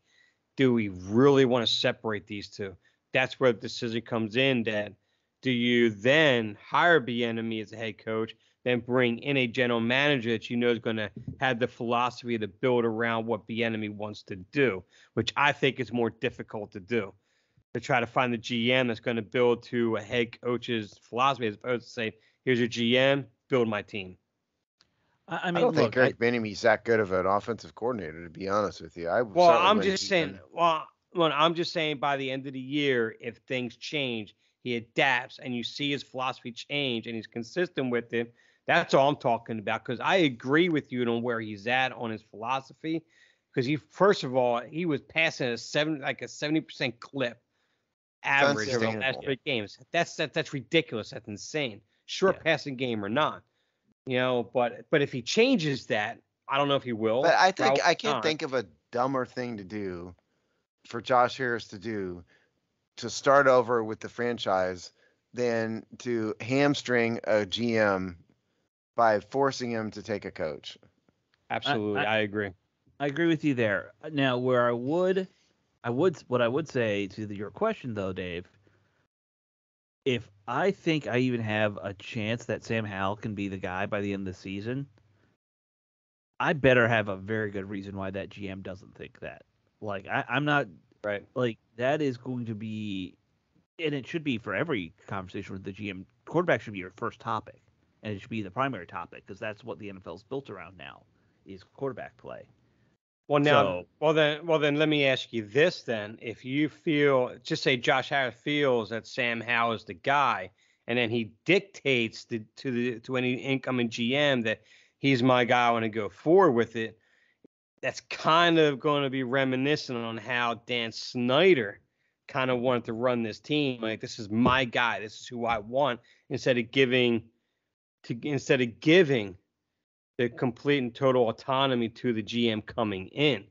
do we really want to separate these two? That's where the decision comes in. That do you then hire Bieniemy as a head coach, then bring in a general manager that you know is going to have the philosophy to build around what Bieniemy wants to do, which I think is more difficult to do. To try to find the GM that's going to build to a head coach's philosophy, as opposed to say, here's your GM, build my team. I I mean, don't think look, Greg Bieniemy's that good of an offensive coordinator, to be honest with you. I'm just saying. I'm just saying. By the end of the year, if things change, he adapts, and you see his philosophy change, and he's consistent with it. That's all I'm talking about. Because I agree with you on where he's at on his philosophy. Because first of all, he was passing a 70% clip average over the last 3 games. That's ridiculous. That's insane. Sure, passing game or not. But if he changes that, I don't know if he will. But I think I can't think of a dumber thing to do for Josh Harris to do to start over with the franchise than to hamstring a GM by forcing him to take a coach. Absolutely, I agree. I agree with you there. Now, where what I would say to your question though, Dave, if I think I even have a chance that Sam Howell can be the guy by the end of the season, I better have a very good reason why that GM doesn't think that. Like, I'm not right. Like, that is going to be, and it should be for every conversation with the GM. Quarterback should be your first topic, and it should be the primary topic, because that's what the NFL is built around now, is quarterback play. Well, now, well then, let me ask you this then: if you feel, just say Josh Harris feels that Sam Howell is the guy, and then he dictates to any incoming GM that he's my guy, I want to go forward with it. That's kind of going to be reminiscent on how Dan Snyder kind of wanted to run this team. Like, this is my guy, this is who I want, instead of giving the complete and total autonomy to the GM coming in.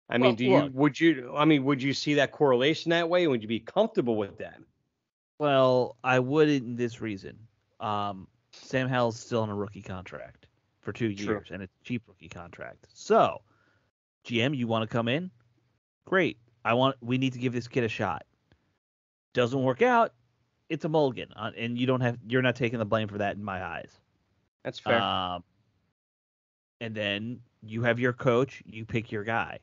I mean, would you see that correlation that way? Would you be comfortable with that? Well, I would in this reason. Sam Howell's still on a rookie contract for 2 years, and it's a cheap rookie contract. So, GM, you want to come in? Great. We need to give this kid a shot. Doesn't work out, it's a mulligan, and you're not taking the blame for that in my eyes. That's fair. And then you have your coach, you pick your guy.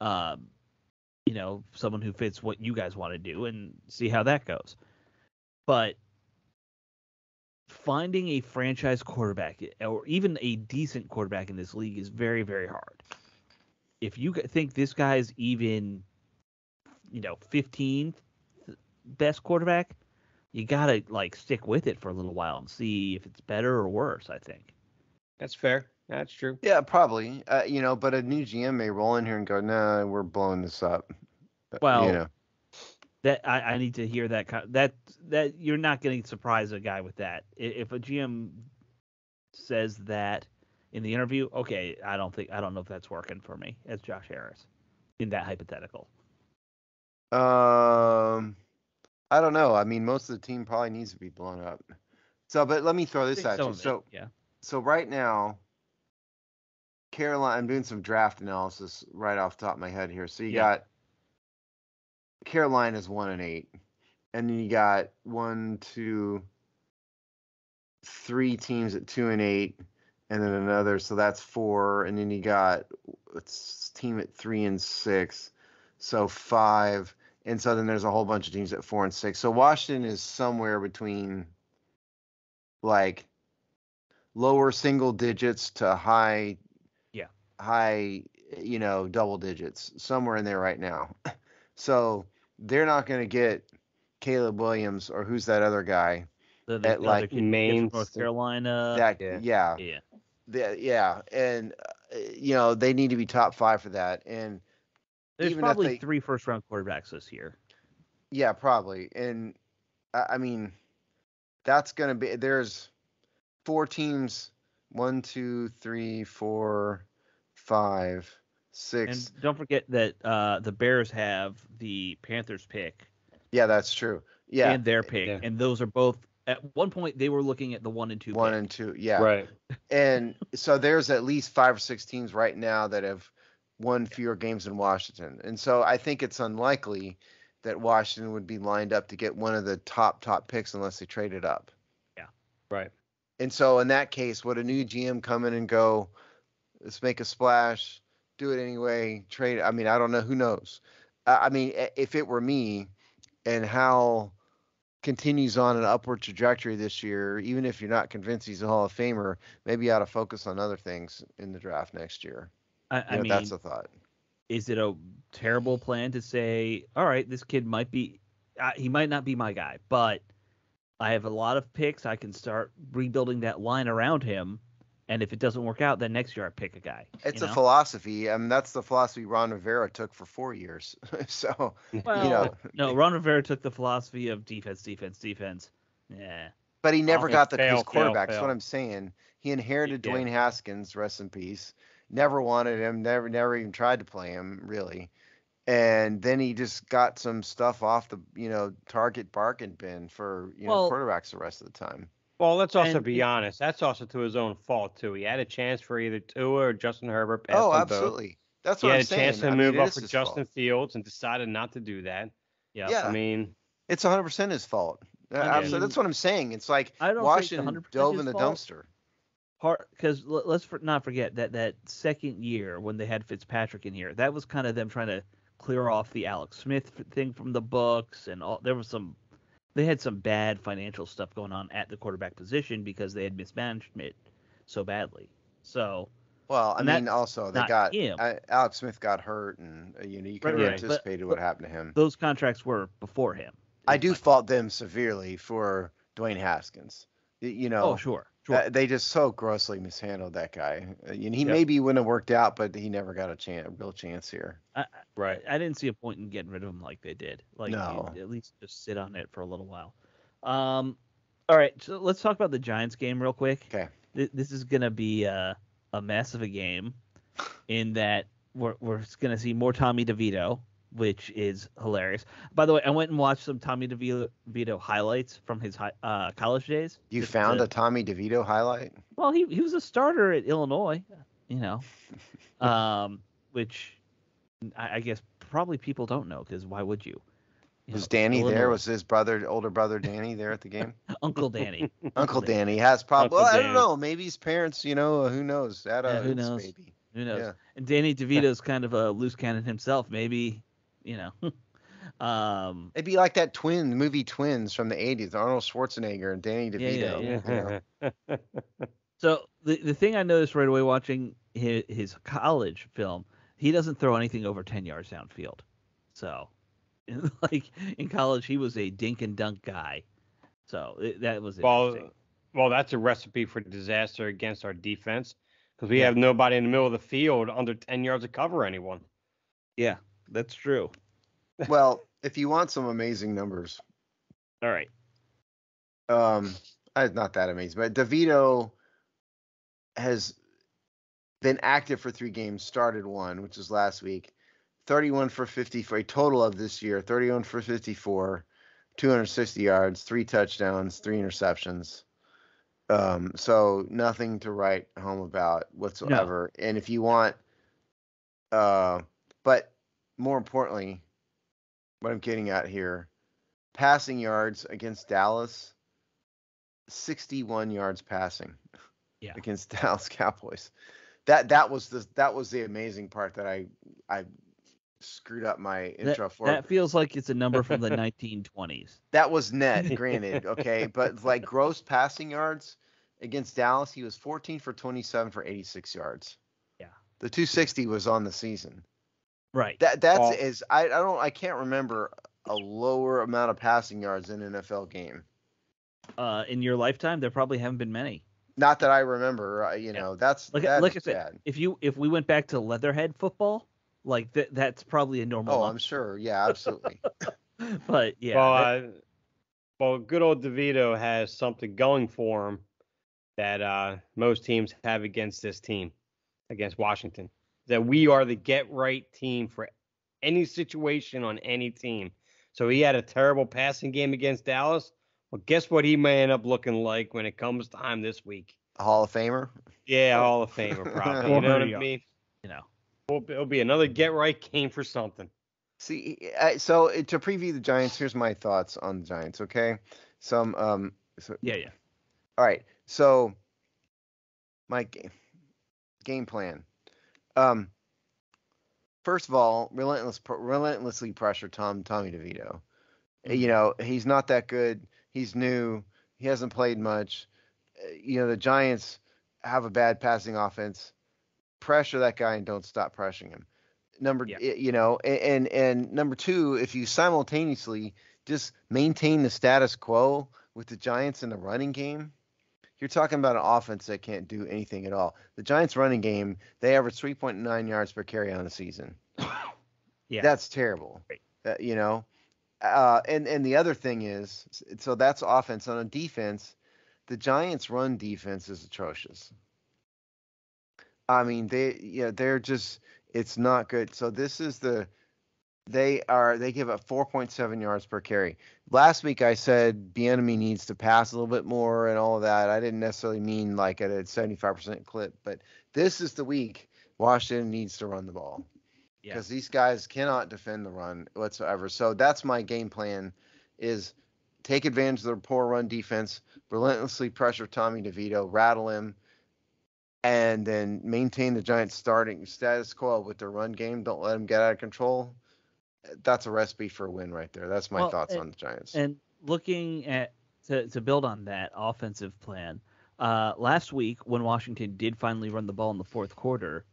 Someone who fits what you guys want to do, and see how that goes. But finding a franchise quarterback, or even a decent quarterback in this league, is very, very hard. If you think this guy's even, 15th best quarterback, you gotta stick with it for a little while and see if it's better or worse. I think that's fair. That's true. Yeah, probably. But a new GM may roll in here and go, "Nah, we're blowing this up." Well, that I need to hear that you're not getting surprise a guy with that. If a GM says that in the interview, okay, I don't know if that's working for me as Josh Harris in that hypothetical. I don't know. I mean, most of the team probably needs to be blown up. So, but let me throw this at you. So right now, Carolina, I'm doing some draft analysis right off the top of my head here. So you got Carolina's 1-8, and then you got 1, 2, 3 teams at 2-8, and then another. So that's 4, and then you got a team at 3-6, so 5, and so then there's a whole bunch of teams at 4-6. So Washington is somewhere between lower single digits to high double digits, somewhere in there right now. So they're not going to get Caleb Williams or who's that other guy The at other like kid Maine from North State. Carolina. that. Yeah. Yeah, yeah, and they need to be top 5 for that. And There's even if probably they, 3 first-round quarterbacks this year. yeah, probably. And I mean, that's gonna be there's 4 teams, 1, 2, 3, 4, 5, 6. And don't forget that the Bears have the Panthers pick Yeah, that's true. Yeah, and their pick, Yeah. and those are both. At one point, they were looking at the 1 and 2 1 pick. and 2. Yeah. Right. And so there's at least 5 or 6 teams right now that have won fewer games than Washington. And so I think it's unlikely that Washington would be lined up to get one of the top picks unless they traded up. Yeah. Right. And so in that case, would a new GM come in and go, let's make a splash, do it anyway, trade? I mean, I don't know. Who knows? I mean, if it were me and Howell continues on an upward trajectory this year, even if you're not convinced he's a Hall of Famer, maybe you ought to focus on other things in the draft next year. I mean, that's a thought. Is it a terrible plan to say, all right, this kid might be, he might not be my guy, but I have a lot of picks. I can start rebuilding that line around him. And if it doesn't work out, then next year I pick a guy. It's a philosophy. I mean, that's the philosophy Ron Rivera took for 4 years. So, no, Ron Rivera took the philosophy of defense. Yeah. But he never got his quarterback. That's fail. what I'm saying. He inherited Yeah. Dwayne Haskins, rest in peace. Never wanted him. Never even tried to play him, really. And then he just got some stuff off the, target bargain bin for, quarterbacks the rest of the time. Well, let's also be honest. That's also to his own fault too. He had a chance for either Tua or Justin Herbert. Oh, absolutely. That's what I'm saying. He had a chance to move up for his Justin fault. Fields and decided not to do that. Yeah. I mean, it's 100% his fault. Absolutely. That's what I'm saying. It's like Washington dove in the dumpster. Because let's not forget that second year when they had Fitzpatrick in here, that was kind of them trying to clear off the Alex Smith thing from the books, and all. They had some bad financial stuff going on at the quarterback position because they had mismanaged it so badly. So, well, I mean, also they got him. Alex Smith got hurt, and you could have anticipated what happened to him. Those contracts were before him. I do fault them severely for Dwayne Haskins. Oh, sure. They just so grossly mishandled that guy. He maybe wouldn't have worked out, but he never got a real chance here. Right. I didn't see a point in getting rid of him like they did. No. At least just sit on it for a little while. All right. So let's talk about the Giants game real quick. Okay. This is gonna be a mess of a game, in that we're going to see more Tommy DeVito, which is hilarious. By the way, I went and watched some Tommy DeVito highlights from his college days. You found a Tommy DeVito highlight? Well, he was a starter at Illinois, which I guess probably people don't know, because why would you? Was Danny there? Was his older brother Danny there at the game? Uncle Danny. Uncle Danny has probably. Well, I don't know. Maybe his parents, who knows? Who knows? Maybe. Who knows? Yeah. And Danny DeVito's kind of a loose cannon himself. Maybe, It'd be like that movie Twins from the 80s, Arnold Schwarzenegger and Danny DeVito. Yeah. So the thing I noticed right away watching his college film, he doesn't throw anything over 10 yards downfield. So, in college, he was a dink and dunk guy. So that was interesting. Well, that's a recipe for disaster against our defense, because we have nobody in the middle of the field under 10 yards to cover anyone. Yeah, that's true. Well, if you want some amazing numbers. All right. Not that amazing, but DeVito has been active for 3 games, started 1, which is last week. 31 for 50 for a total of this year, 31 for 54, 260 yards, 3 touchdowns, 3 interceptions. So nothing to write home about whatsoever. No. And if you want, but more importantly, what I'm getting at here, passing yards against Dallas, 61 yards passing against Dallas Cowboys. That was the amazing part that I screwed up my intro for. That feels like it's a number from the 1920s. That was net, granted, okay, but gross passing yards against Dallas, he was 14 for 27 for 86 yards. Yeah. The 260 was on the season. Right. I can't remember a lower amount of passing yards in an NFL game. In your lifetime, there probably haven't been many. Not that I remember. That's like I said, bad. If we went back to Leatherhead football, like that's probably a normal. Oh, I'm sure. Yeah, absolutely. But yeah. Well, good old DeVito has something going for him that most teams have against this team, against Washington. That we are the get right team for any situation on any team. So he had a terrible passing game against Dallas. Well, guess what he may end up looking like when it comes time this week? A Hall of Famer? Yeah, Hall of Famer, probably. You know what I mean? It'll be another get right game for something. See, so to preview the Giants, here's my thoughts on the Giants. Okay, Yeah. All right, so my game plan. First of all, relentlessly pressure Tommy DeVito. Mm-hmm. He's not that good. He's new. He hasn't played much. The Giants have a bad passing offense. Pressure that guy and don't stop pressuring him. And number two, if you simultaneously just maintain the status quo with the Giants in the running game, you're talking about an offense that can't do anything at all. The Giants running game, they average 3.9 yards per carry on the season. Yeah. That's terrible. And the other thing is, so that's offense. On a defense, the Giants' run defense is atrocious. I mean, they're just, it's not good. So this is they give up 4.7 yards per carry. Last week I said Bieniemy needs to pass a little bit more and all of that. I didn't necessarily mean like at a 75% clip, but this is the week Washington needs to run the ball. Because these guys cannot defend the run whatsoever. So that's my game plan, is take advantage of their poor run defense, relentlessly pressure Tommy DeVito, rattle him, and then maintain the Giants starting status quo with their run game. Don't let them get out of control. That's a recipe for a win right there. That's my thoughts on the Giants. And looking at to build on that offensive plan, last week when Washington did finally run the ball in the fourth quarter,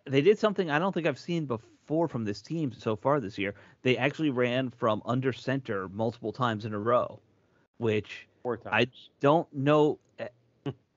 they did something I don't think I've seen before from this team so far this year. They actually ran from under center multiple times in a row, which 4 times. I don't know.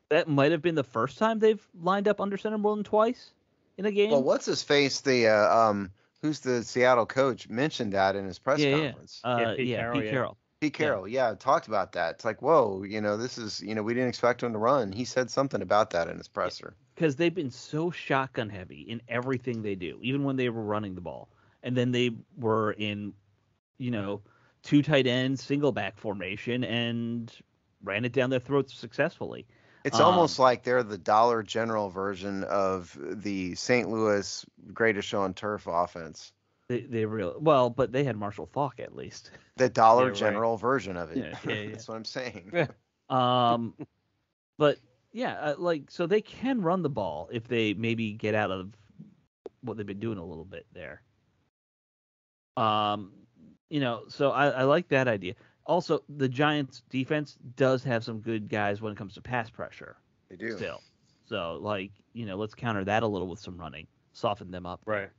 That might have been the first time they've lined up under center more than twice in a game. Well, what's his face? Who's the Seattle coach mentioned that in his press conference. Pete Carroll. Pete Carroll, talked about that. It's like, whoa, this is, we didn't expect him to run. He said something about that in his presser. Because they've been so shotgun heavy in everything they do, even when they were running the ball. And then they were in, 2 tight ends, single back formation, and ran it down their throats successly. It's almost like they're the Dollar General version of the St. Louis Greatest Show on Turf offense. But they had Marshall Faulk at least. The Dollar General version of it. Yeah. That's what I'm saying. But yeah, so they can run the ball if they maybe get out of what they've been doing a little bit there. So I like that idea. Also, the Giants defense does have some good guys when it comes to pass pressure. They do. Still. So, let's counter that a little with some running. Soften them up. Right.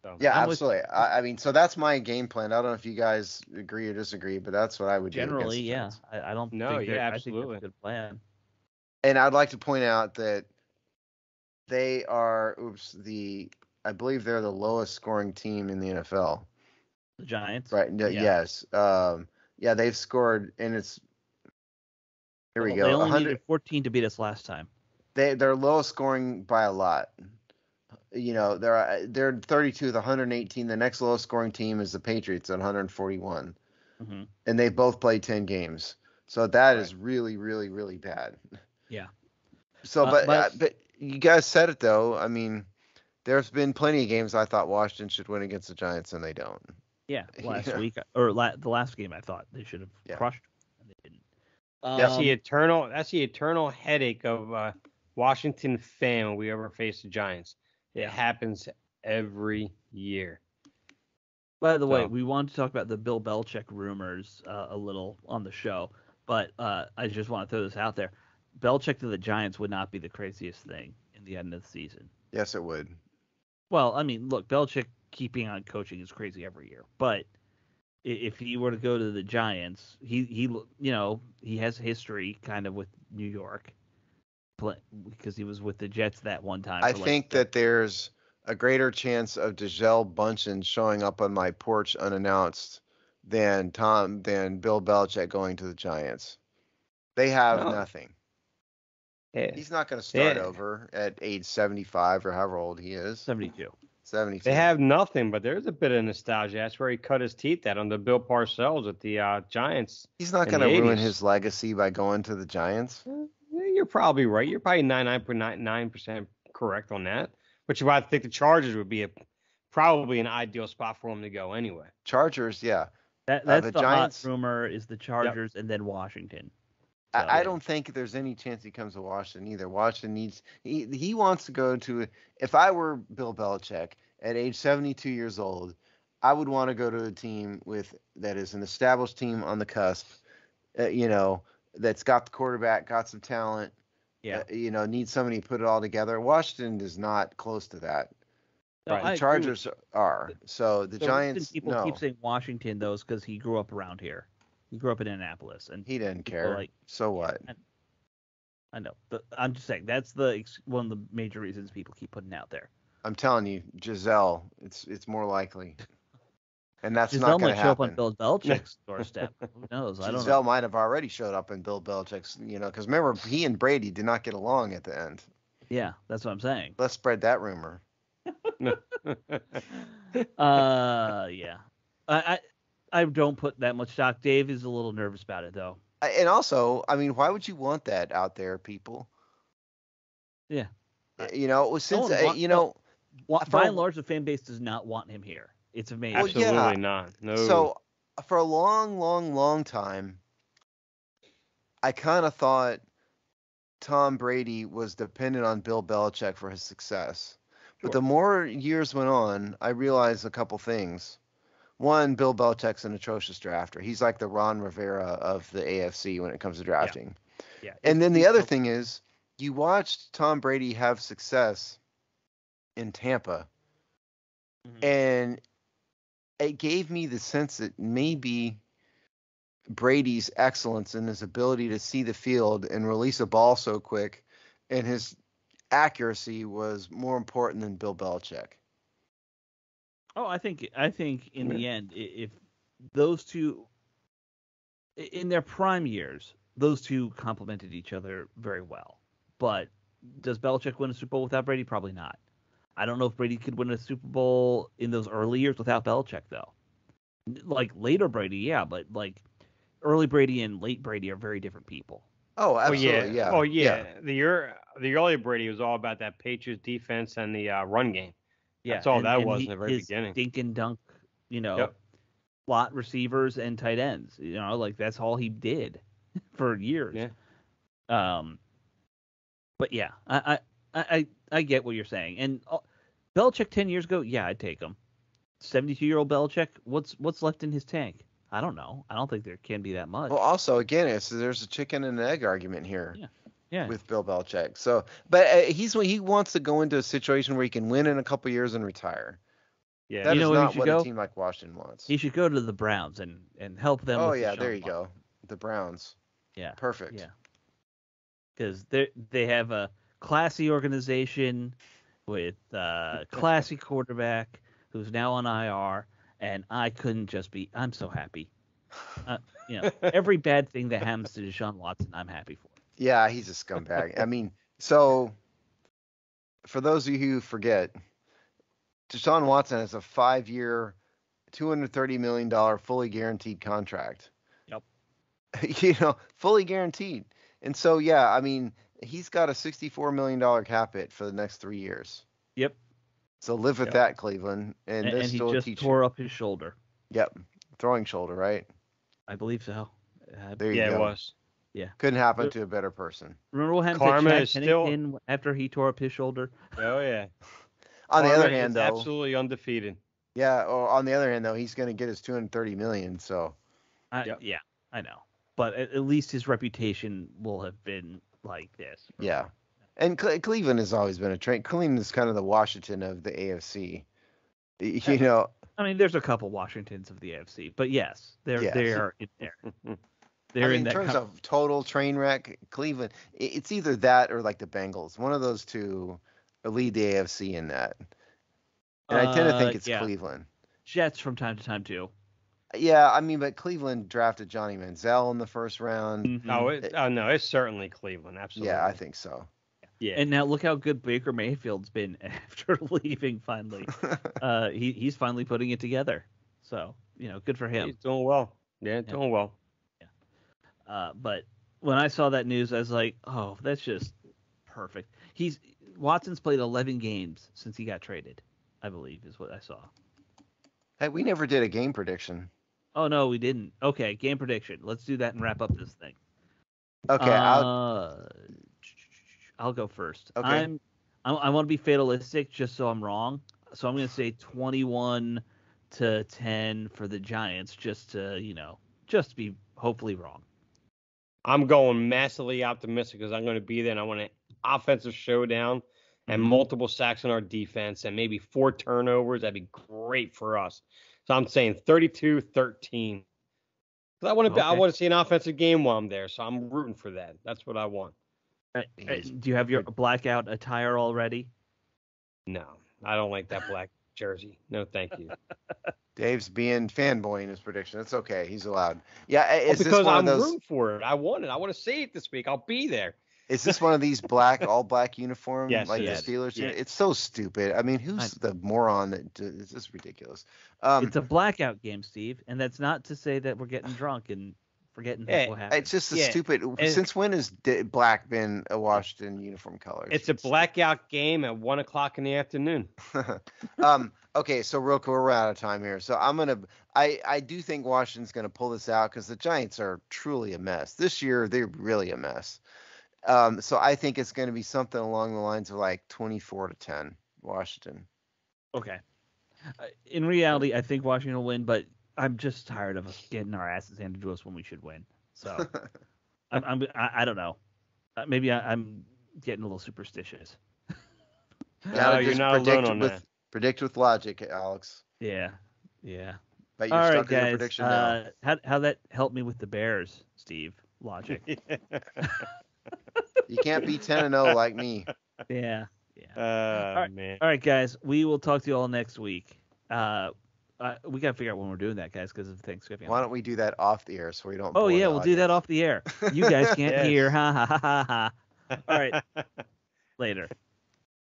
So yeah, absolutely. I mean, so that's my game plan. I don't know if you guys agree or disagree, but that's what I would generally, do. Generally, yeah. I don't No, think yeah, I absolutely. think that's a good plan. And I'd like to point out that they are, I believe they're the lowest scoring team in the NFL. The Giants? Right. Yeah. Yes. They've scored, and it's, here we go. They only needed 14 to beat us last time. They're lowest scoring by a lot. They're 32 with 118. The next lowest scoring team is the Patriots at 141. Mm-hmm. And they both played 10 games. So that is really, really, really bad. Yeah. So, but you guys said it though. I mean, there's been plenty of games I thought Washington should win against the Giants, and they don't. Yeah, last week or the last game, I thought they should have crushed, and they didn't. That's the eternal headache of Washington fan when we ever face the Giants. It happens every year. By the way, we wanted to talk about the Bill Belichick rumors a little on the show, but I just want to throw this out there. Belichick to the Giants would not be the craziest thing in the end of the season. Yes, it would. Well, I mean, look, Belichick keeping on coaching is crazy every year. But if he were to go to the Giants, he has history kind of with New York, because he was with the Jets that one time. I think that there's a greater chance of Gisele Bundchen showing up on my porch unannounced than Bill Belichick going to the Giants. They have nothing. Yeah. He's not going to start over at age 75 or however old he is. 72. 72. They have nothing, but there's a bit of nostalgia. That's where he cut his teeth at under Bill Parcells at the Giants. He's not going to ruin his legacy by going to the Giants. You're probably right. You're probably 99.99% correct on that. Which is why I think the Chargers would be probably an ideal spot for him to go anyway. Chargers, yeah. That's the Giants, hot rumor is the Chargers and then Washington. So, I don't think there's any chance he comes to Washington either. Washington needs he wants to go to. If I were Bill Belichick at age 72 years old, I would want to go to a team that is an established team on the cusp. That's got the quarterback, got some talent. Yeah. Needs somebody to put it all together. Washington is not close to that. No, the Chargers are. So the Giants. People keep saying Washington though, because he grew up around here. He grew up in Indianapolis, and he didn't care. So what? I know, but I'm just saying that's one of the major reasons people keep putting out there. I'm telling you, Gisele, it's more likely, and that's Gisele not going to happen. Gisele might show up on Bill Belichick's doorstep. Who knows? I don't know. Gisele might have already showed up in Bill Belichick's. Because remember, he and Brady did not get along at the end. Yeah, that's what I'm saying. Let's spread that rumor. Yeah. I don't put that much stock. Dave is a little nervous about it, though. And also, I mean, why would you want that out there, people? Yeah. Since by and large, the fan base does not want him here. It's amazing. Absolutely not. No. So for a long, long, long time, I kind of thought Tom Brady was dependent on Bill Belichick for his success. But the more years went on, I realized a couple things. One, Bill Belichick's an atrocious drafter. He's like the Ron Rivera of the AFC when it comes to drafting. Yeah. And then the other thing is, you watched Tom Brady have success in Tampa, and it gave me the sense that maybe Brady's excellence in his ability to see the field and release a ball so quick and his accuracy was more important than Bill Belichick. Oh, I think in the end, if those two, in their prime years, those two complemented each other very well. But does Belichick win a Super Bowl without Brady? Probably not. I don't know if Brady could win a Super Bowl in those early years without Belichick, though. Like later Brady, yeah, but like early Brady and late Brady are very different people. Oh, absolutely, yeah. Oh, yeah. The early Brady was all about that Patriots defense and the run game. Yeah, that's all that was in the very beginning. Dink and dunk, slot receivers and tight ends. Like that's all he did for years. Yeah. But yeah, I get what you're saying. And Belichick 10 years ago, yeah, I'd take him. 72-year-old Belichick, what's left in his tank? I don't know. I don't think there can be that much. Well, also, again, there's a chicken and egg argument here. Yeah. With Bill Belichick. So, but he wants to go into a situation where he can win in a couple years and retire. Yeah. That is not what a team like Washington wants. He should go to the Browns and help them. Oh, yeah, there you go. The Browns. Yeah. Perfect. Yeah. Because they have a classy organization with a classy quarterback who's now on IR, and I'm so happy. Every bad thing that happens to Deshaun Watson, I'm happy for. Yeah, he's a scumbag. I mean, so for those of you who forget, Deshaun Watson has a 5-year, $230 million fully guaranteed contract. Yep. Fully guaranteed. And so, yeah, I mean, he's got a $64 million cap hit for the next 3 years. Yep. So live with that, Cleveland. And he just tore up his shoulder. Yep. Throwing shoulder, right? I believe so. There you go. It was. Yeah. Couldn't happen to a better person. Remember what happened Karma to is still after he tore up his shoulder? Oh, yeah. On the other hand, though, absolutely undefeated. Yeah. Or on the other hand, though, he's going to get his $230 million. So. Yeah, I know. But at least his reputation will have been like this. Yeah. And Cleveland has always been a train. Cleveland is kind of the Washington of the AFC. You know, I mean, there's a couple Washingtons of the AFC, but yes, they Yes. are in there. I They're mean, in in that. terms of total train wreck, Cleveland, it's either that or like the Bengals. One of those two lead the AFC in that. And I tend to think it's Yeah, Cleveland. Jets from time to time too. Yeah, I mean, but Cleveland drafted Johnny Manziel in the first round. Mhm. No, it's certainly Cleveland. Absolutely. Yeah, I think so. Yeah. And now look how good Baker Mayfield's been after leaving. Finally, he's finally putting it together. So good for him. He's doing well. Yeah, doing well. But when I saw that news, I was like, oh, that's just perfect. Watson's played 11 games since he got traded, I believe, is what I saw. Hey, we never did a game prediction. Oh no, we didn't. Okay, game prediction. Let's do that and wrap up this thing. Okay, I'll go first. Okay. I want to be fatalistic just so I'm wrong. So I'm going to say 21-10 for the Giants, just to be hopefully wrong. I'm going massively optimistic because I'm going to be there and I want an offensive showdown and multiple sacks on our defense and maybe 4 turnovers. That'd be great for us. So I'm saying 32-13. Because I want to see an offensive game while I'm there, so I'm rooting for that. That's what I want. Do you have your blackout attire already? No, I don't like that black jersey. No, thank you. Dave's being fanboy in his prediction. It's okay. He's allowed. Yeah, is Because this one I'm of those? rooting for it. I want it. I want to see it this week. I'll be there. Is this one of these all black uniform Yes, like it the is. Steelers? Yeah. It's so stupid. I mean, who's the moron that is this ridiculous? It's a blackout game, Steve, and that's not to say that we're getting drunk and forgetting what happened. It's just a stupid. Since when has black been a Washington uniform color? It's a blackout game at 1:00 in the afternoon. Okay, so real quick, we're out of time here. So I do think Washington's gonna pull this out because the Giants are truly a mess this year. They're really a mess. So I think it's going to be something along the lines of like 24-10 Washington. Okay. In reality, I think Washington will win, but I'm just tired of us getting our asses handed to us when we should win. So I don't know. Maybe I'm getting a little superstitious. You're not alone on that. Predict with logic, Alex. Yeah. But you're All right, stuck in your guys. prediction now. How that helped me with the Bears, Steve? Logic. You can't be 10-0 like me. Yeah. Man. All right, guys. We will talk to you all next week. We got to figure out when we're doing that, guys, because of Thanksgiving. Why don't we do that off the air so we don't? Oh yeah, we'll do that off the air. You guys can't hear. Ha ha ha ha. All right. Later.